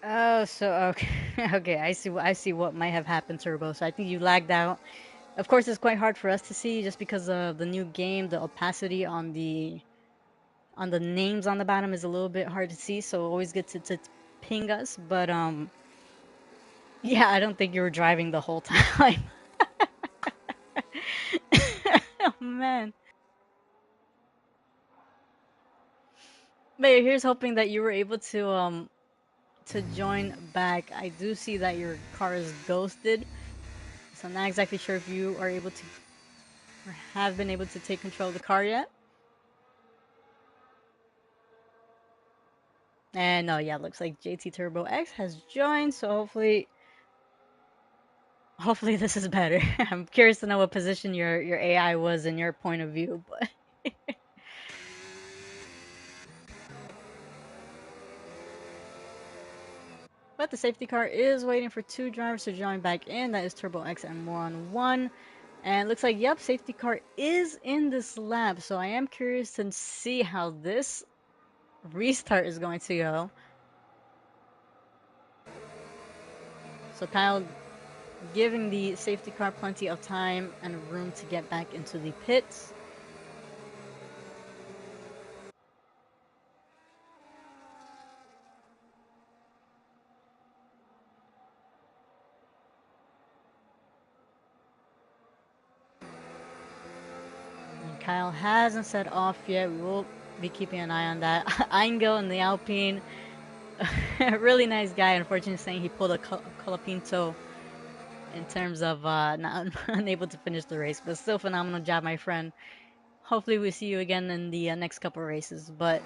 Oh, so okay, okay. I see what might have happened, Turbo. So I think you lagged out. Of course, it's quite hard for us to see just because of the new game. The opacity on the names on the bottom is a little bit hard to see. So always good to ping us. But yeah, I don't think you were driving the whole time. Oh man. But here's hoping that you were able to join back. I do see that your car is ghosted. So I'm not exactly sure if you are able to or have been able to take control of the car yet. And no, yeah, looks like JT Turbo X has joined, so hopefully this is better. I'm curious to know what position your AI was in your point of view, but the safety car is waiting for two drivers to join back in. That is Turbo X and Moron 1. And it looks like, yep, safety car is in this lap. So I am curious to see how this restart is going to go. So Kyle giving the safety car plenty of time and room to get back into the pits. And Kyle hasn't set off yet. We will be keeping an eye on that. Angel in the Alpine, a really nice guy. Unfortunately, saying he pulled a Colapinto in terms of not unable to finish the race, but still phenomenal job, my friend. Hopefully, we see you again in the next couple races. But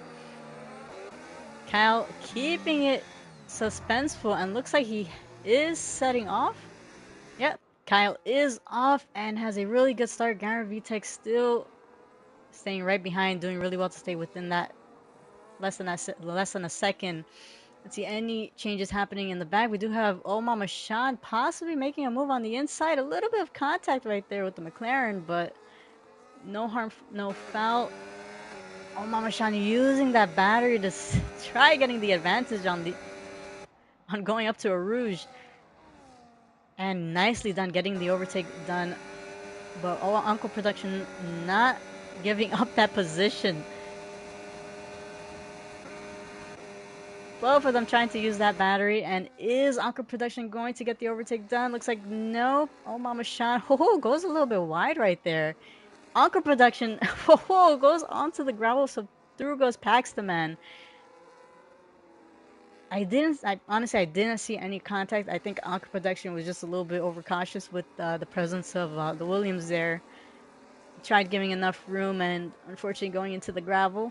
Kyle keeping it suspenseful and looks like he is setting off. Yep, Kyle is off and has a really good start. Garen Vitek still staying right behind, doing really well to stay within that less than a second. Let's see any changes happening in the back. We do have Mama Sean possibly making a move on the inside. A little bit of contact right there with the McLaren, but no harm, no foul. Mama Sean using that battery to try getting the advantage on going up to a Rouge. And nicely done getting the overtake done. But Uncle Production not giving up that position. Both of them trying to use that battery. And is Uncle Production going to get the overtake done? Looks like nope. Oh, Mama Sean. Oh, goes a little bit wide right there. Uncle Production oh, goes onto the gravel. So through goes Paxton. I honestly, I didn't see any contact. I think Anchor Production was just a little bit overcautious with the presence of the Williams there. Tried giving enough room and unfortunately going into the gravel.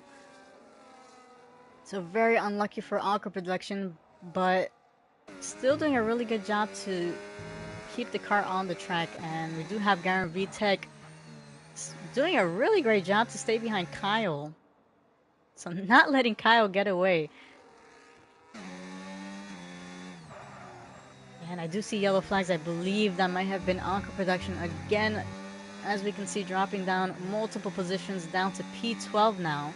So very unlucky for Anchor Production, but still doing a really good job to keep the car on the track. And we do have Garen VTech doing a really great job to stay behind Kyle. So not letting Kyle get away. And I do see yellow flags. I believe that might have been Anchor Production again, as we can see, dropping down multiple positions down to P12 now.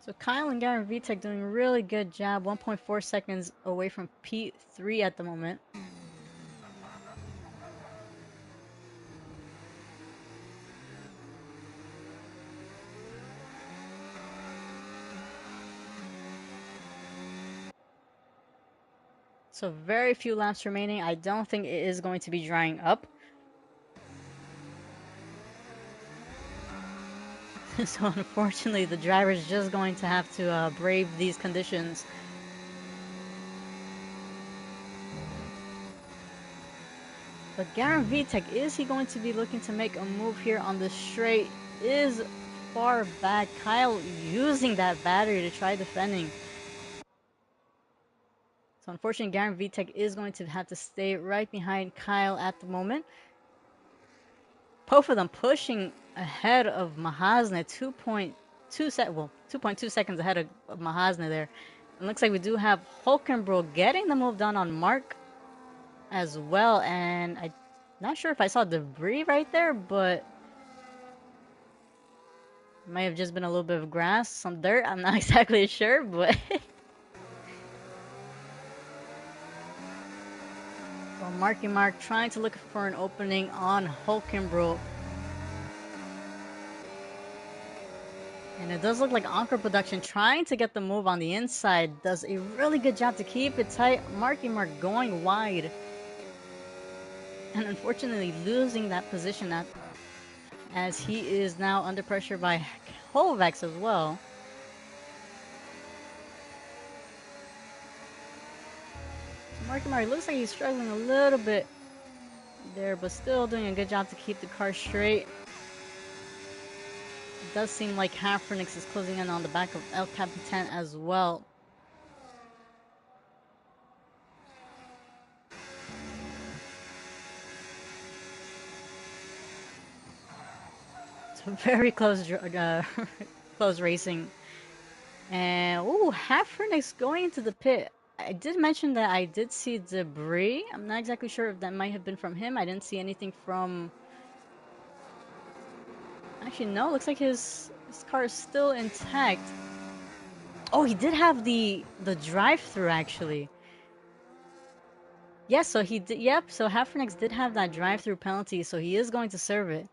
So Kyle and Garen VTech doing a really good job, 1.4 seconds away from P3 at the moment. So very few laps remaining. I don't think it is going to be drying up. So unfortunately, the driver is just going to have to brave these conditions. But Garen VTech, is he going to be looking to make a move here on the straight? Is far back. Kyle using that battery to try defending. So unfortunately, Garen VTech is going to have to stay right behind Kyle at the moment. both of them pushing ahead of Mahasna, 2.2 seconds ahead of Mahasna there. It looks like we do have Hulkenberg getting the move done on Mark as well, and I'm not sure if I saw debris right there, but it might have just been a little bit of grass, some dirt. I'm not exactly sure, but well, Marky Mark trying to look for an opening on Hulkenberg. And it does look like Anchor Production trying to get the move on the inside does a really good job to keep it tight. Marky Mark going wide. And unfortunately losing that position as he is now under pressure by Kovacs as well. Marky Mark looks like he's struggling a little bit there, but still doing a good job to keep the car straight. It does seem like Hafrenix is closing in on the back of El Capitan as well. It's a very close, close racing. And ooh, Hafrenix going into the pit. I did mention that I did see debris. I'm not exactly sure if that might have been from him. I didn't see anything from. Actually, no. Looks like his car is still intact. Oh, he did have the drive-through actually. Yes, so he did. Yep. So Hafrenix did have that drive-through penalty, so he is going to serve it.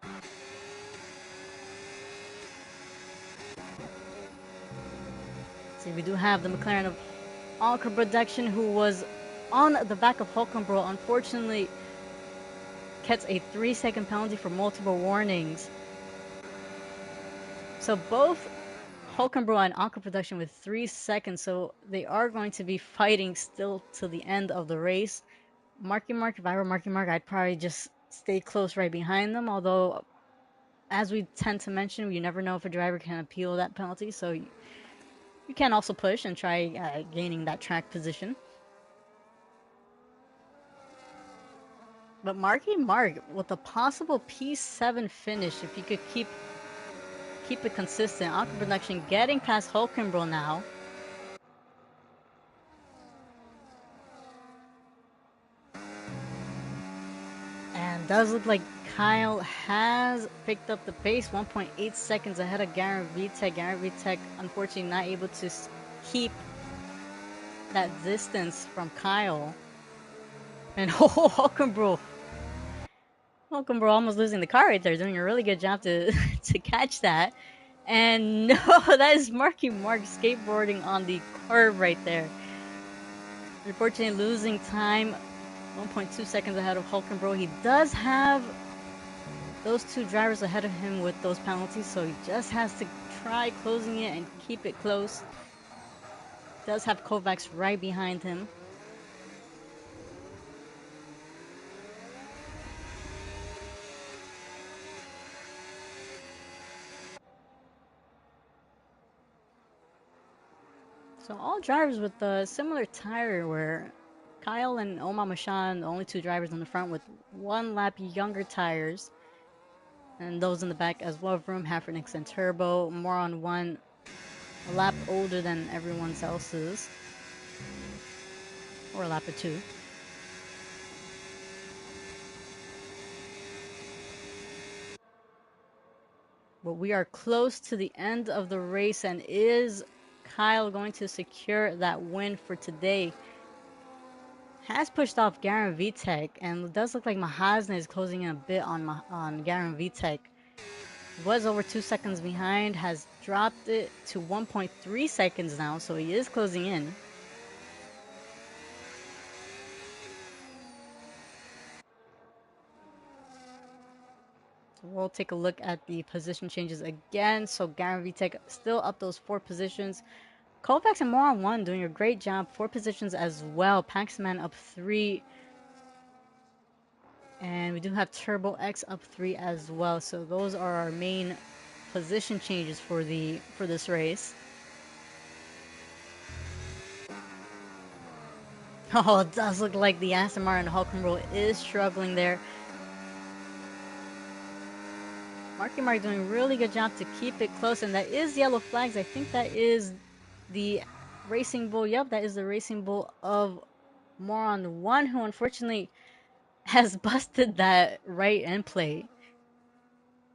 See, we do have the McLaren of Anchor Production, who was on the back of Hulkenberg. Unfortunately, gets a 3-second penalty for multiple warnings. So both Hulkenberg and Anchor Production with 3 seconds, so they are going to be fighting still to the end of the race. Marky Mark, if I were Marky Mark, I'd probably just stay close right behind them, although as we tend to mention, you never know if a driver can appeal that penalty, so you can also push and try gaining that track position. But Marky Mark, with a possible P7 finish, if you could keep it consistent. Anchor Production getting past Hulkenberg now. And does look like Kyle has picked up the pace, 1.8 seconds ahead of Garen Vitek. Garen Vitek, unfortunately, not able to keep that distance from Kyle. And oh, Hulkenberg almost losing the car right there, doing a really good job to catch that. And no, that is Marky Mark skateboarding on the curve right there. Unfortunately, losing time, 1.2 seconds ahead of Hulkenberg. He does have those two drivers ahead of him with those penalties, so he just has to try closing it and keep it close. Does have Kovacs right behind him. So all drivers with a similar tire wear. Kyle and Omar Mashan, the only two drivers on the front with 1 lap younger tires. And those in the back as well, Vroom, Hafrenix, and Turbo, more on 1 a lap older than everyone else's. Or a lap or 2. But we are close to the end of the race, and is Kyle going to secure that win for today? Has pushed off Garen Vitek, and it does look like Mahasna is closing in a bit on Garen Vitek. Was over 2 seconds behind, has dropped it to 1.3 seconds now, so he is closing in. So we'll take a look at the position changes again. So Garen Vitek still up those 4 positions. Kovacs and Moron 1 doing a great job, 4 positions as well. Paxman up 3. And we do have Turbo X up 3 as well. So those are our main position changes for this race. Oh, it does look like the Aston Martin Hulkenberg is struggling there. Marky Mark doing a really good job to keep it close, and that is yellow flags. I think that is the Racing Bull. Yep, that is the Racing Bull of Moron 1, who unfortunately has busted that right end plate.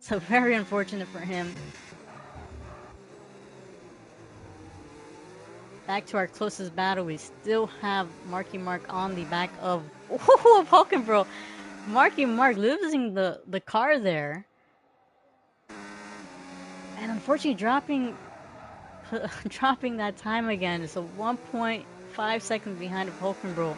So very unfortunate for him. Back to our closest battle, we still have Marky Mark on the back of Bro. Marky Mark losing the car there. And unfortunately dropping dropping that time again. So 1.5 seconds behind of Hulkenbro.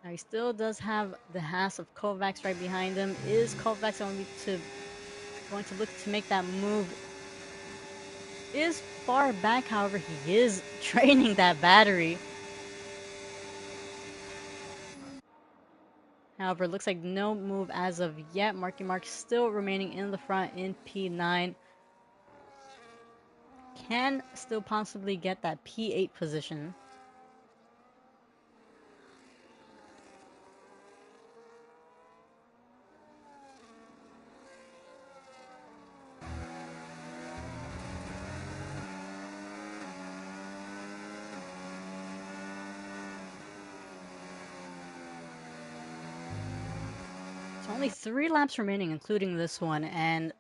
Now he still does have the Haas of Kovacs right behind him. Is Kovacs going to look to make that move? Is far back, however, he is draining that battery. However, it looks like no move as of yet. Marky Mark still remaining in the front in P9. Can still possibly get that P8 position. So only 3 laps remaining, including this one, and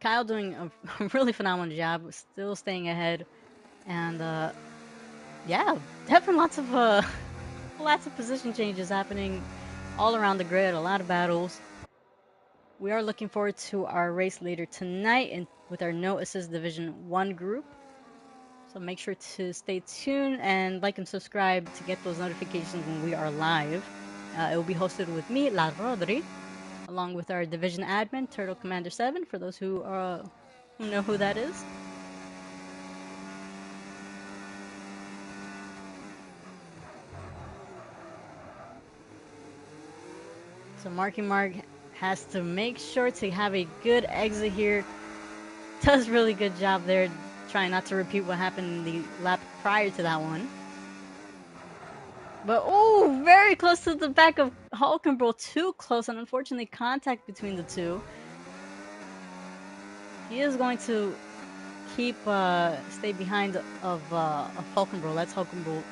Kyle doing a really phenomenal job, still staying ahead, and yeah, definitely lots of position changes happening all around the grid, a lot of battles. We are looking forward to our race later tonight and with our No Assist Division 1 group. So make sure to stay tuned and like and subscribe to get those notifications when we are live. It will be hosted with me, La Rodri, along with our division admin, Turtle Commander 7, for those who know who that is. So Marky Mark has to make sure to have a good exit here. Does really good job there, trying not to repeat what happened in the lap prior to that one. But oh, very close to the back of Hulkenbro, too close, and unfortunately contact between the two. He is going to stay behind of Hulkenbro. Let's Hulkenbro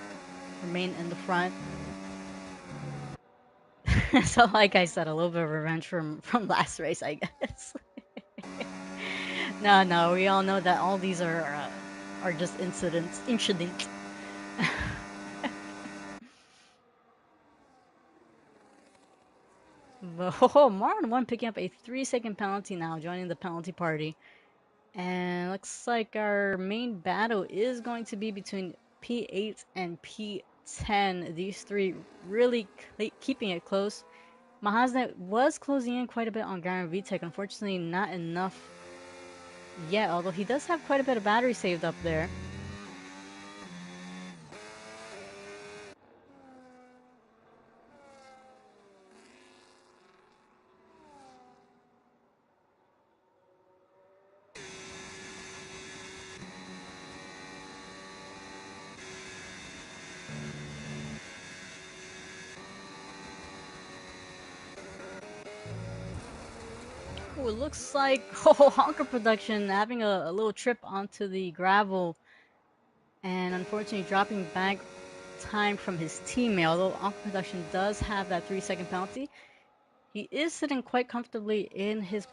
remain in the front. So like I said, a little bit of revenge from last race, I guess. No, we all know that all these are just incidents. But Marin 1 picking up a 3-second penalty now, joining the penalty party. And looks like our main battle is going to be between P8 and P10. These three really keeping it close. Mahaznet was closing in quite a bit on Garen Vitek. Unfortunately, not enough yet, although he does have quite a bit of battery saved up there. Ooh, it looks like Honker Production having a little trip onto the gravel and unfortunately dropping back time from his teammate. Although Honker Production does have that 3-second penalty, he is sitting quite comfortably in his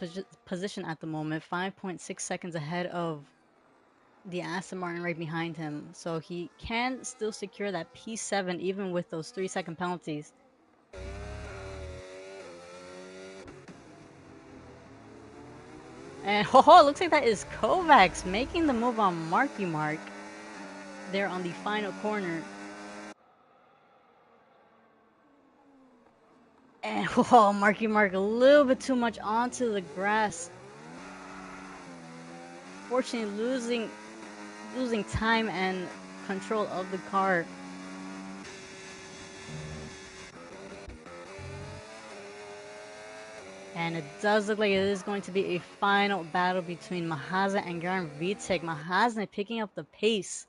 position at the moment, 5.6 seconds ahead of the Aston Martin right behind him. So he can still secure that P7 even with those 3-second penalties. And it looks like that is Kovacs making the move on Marky Mark there on the final corner. And Marky Mark a little bit too much onto the grass. Fortunately losing time and control of the car. And it does look like it is going to be a final battle between Mahazet and Garen Vitek. Mahazet picking up the pace.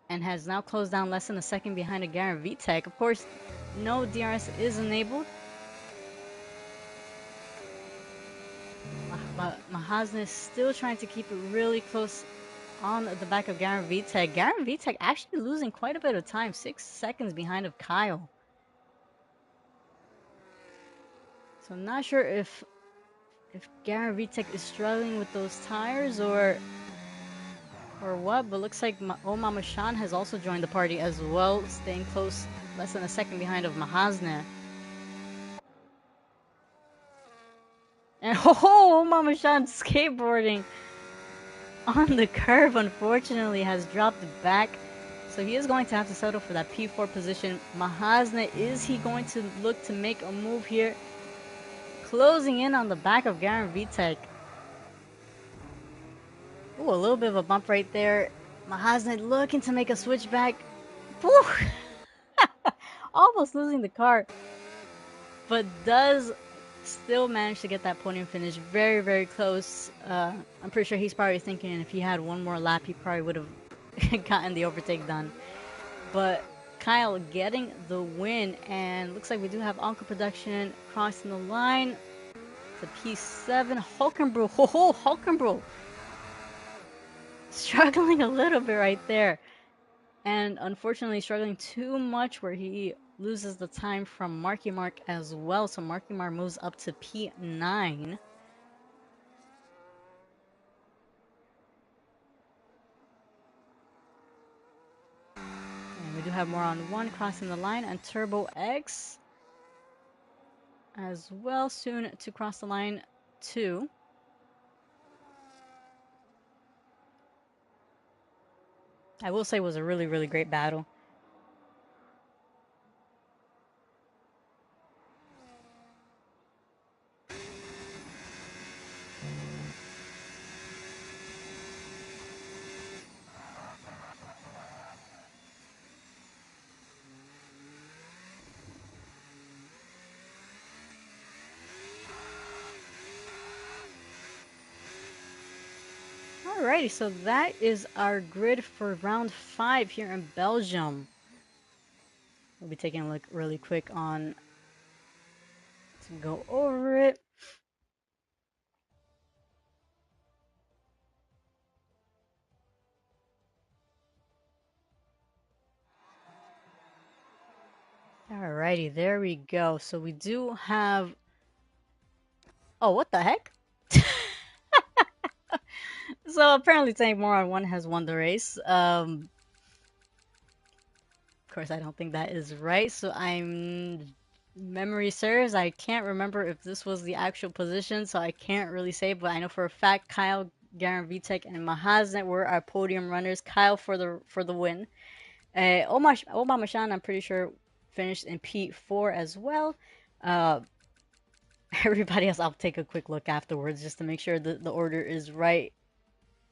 and has now closed down less than a second behind a Garen VTEC. Of course, no DRS is enabled. But Mahazna is still trying to keep it really close on the back of Garen VTEC. Garen VTEC actually losing quite a bit of time, 6 seconds behind of Kyle. So I'm not sure if Garen VTEC is struggling with those tires or what, but looks like Mama Shan has also joined the party as well, staying close, less than a second behind of Mahazna. And Mama Shan skateboarding on the curve, unfortunately, has dropped back. So he is going to have to settle for that P4 position. Mahazna, is he going to look to make a move here? Closing in on the back of Garen VTEC. Ooh, a little bit of a bump right there. Mahazna looking to make a switchback. Almost losing the car. But does still manage to get that podium finish. Very, very close. I'm pretty sure he's probably thinking if he had one more lap, he probably would have gotten the overtake done. But Kyle getting the win, and looks like we do have Anka Production crossing the line to P7. Hulkenbrew, Hulkenbrew struggling a little bit right there, and unfortunately struggling too much where he loses the time from Marky Mark as well. So Marky Mark moves up to P9. And we do have more on one crossing the line, and Turbo X as well, soon to cross the line too. I will say it was a really, really great battle. Alrighty, so that is our grid for round 5 here in Belgium. We'll be taking a look really quick on to go over it. Alrighty, there we go. So we do have... Oh, what the heck? So apparently Tank Moron 1 has won the race. Of course, I don't think that is right. So memory serves, I can't remember if this was the actual position, so I can't really say, but I know for a fact Kyle, Garen VTEC, and Mahaznet were our podium runners. Kyle for the win. Omar Mashan, I'm pretty sure, finished in P4 as well. Everybody else, I'll take a quick look afterwards just to make sure the order is right.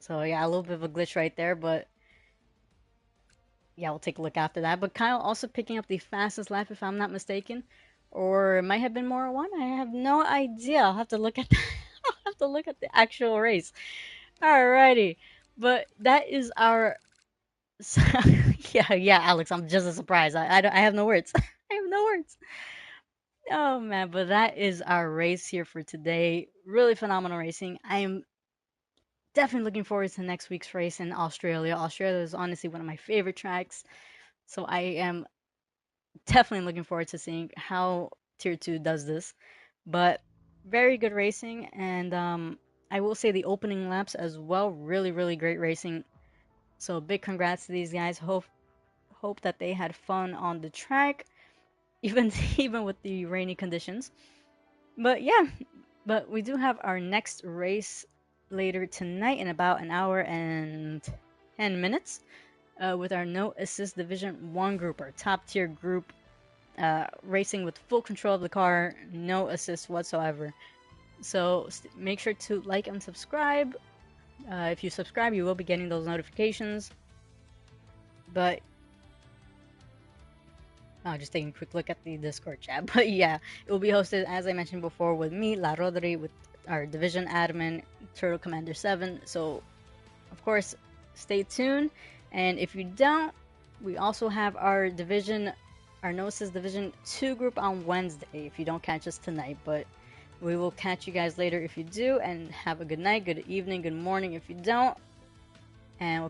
So yeah, a little bit of a glitch right there, but yeah, we'll take a look after that. But Kyle also picking up the fastest lap, if I'm not mistaken, or it might have been more one. I have no idea. I'll have to look at I'll have to look at the actual race. Alrighty, but that is our. Yeah, Alex. I'm just as surprised. I have no words. I have no words. Oh man, but that is our race here for today. Really phenomenal racing. I am definitely looking forward to next week's race in Australia. Australia is honestly one of my favorite tracks. So I am definitely looking forward to seeing how Tier 2 does this. But very good racing, and I will say the opening laps as well, really, really great racing. So big congrats to these guys. Hope that they had fun on the track, even even with the rainy conditions. But yeah, but we do have our next race later tonight in about an hour and 10 minutes with our no assist Division 1 group, our top tier group, racing with full control of the car, no assist whatsoever. So make sure to like and subscribe. If you subscribe, you will be getting those notifications. But just taking a quick look at the Discord chat. But yeah, it will be hosted, as I mentioned before, with me, La Rodri, with our division admin, Turtle Commander 7. So, of course, stay tuned. And if you don't We also have our Gnosis Division 2 group on Wednesday if you don't catch us tonight. But we will catch you guys later if you do, and have a good night, good evening, good morning if you don't. And we'll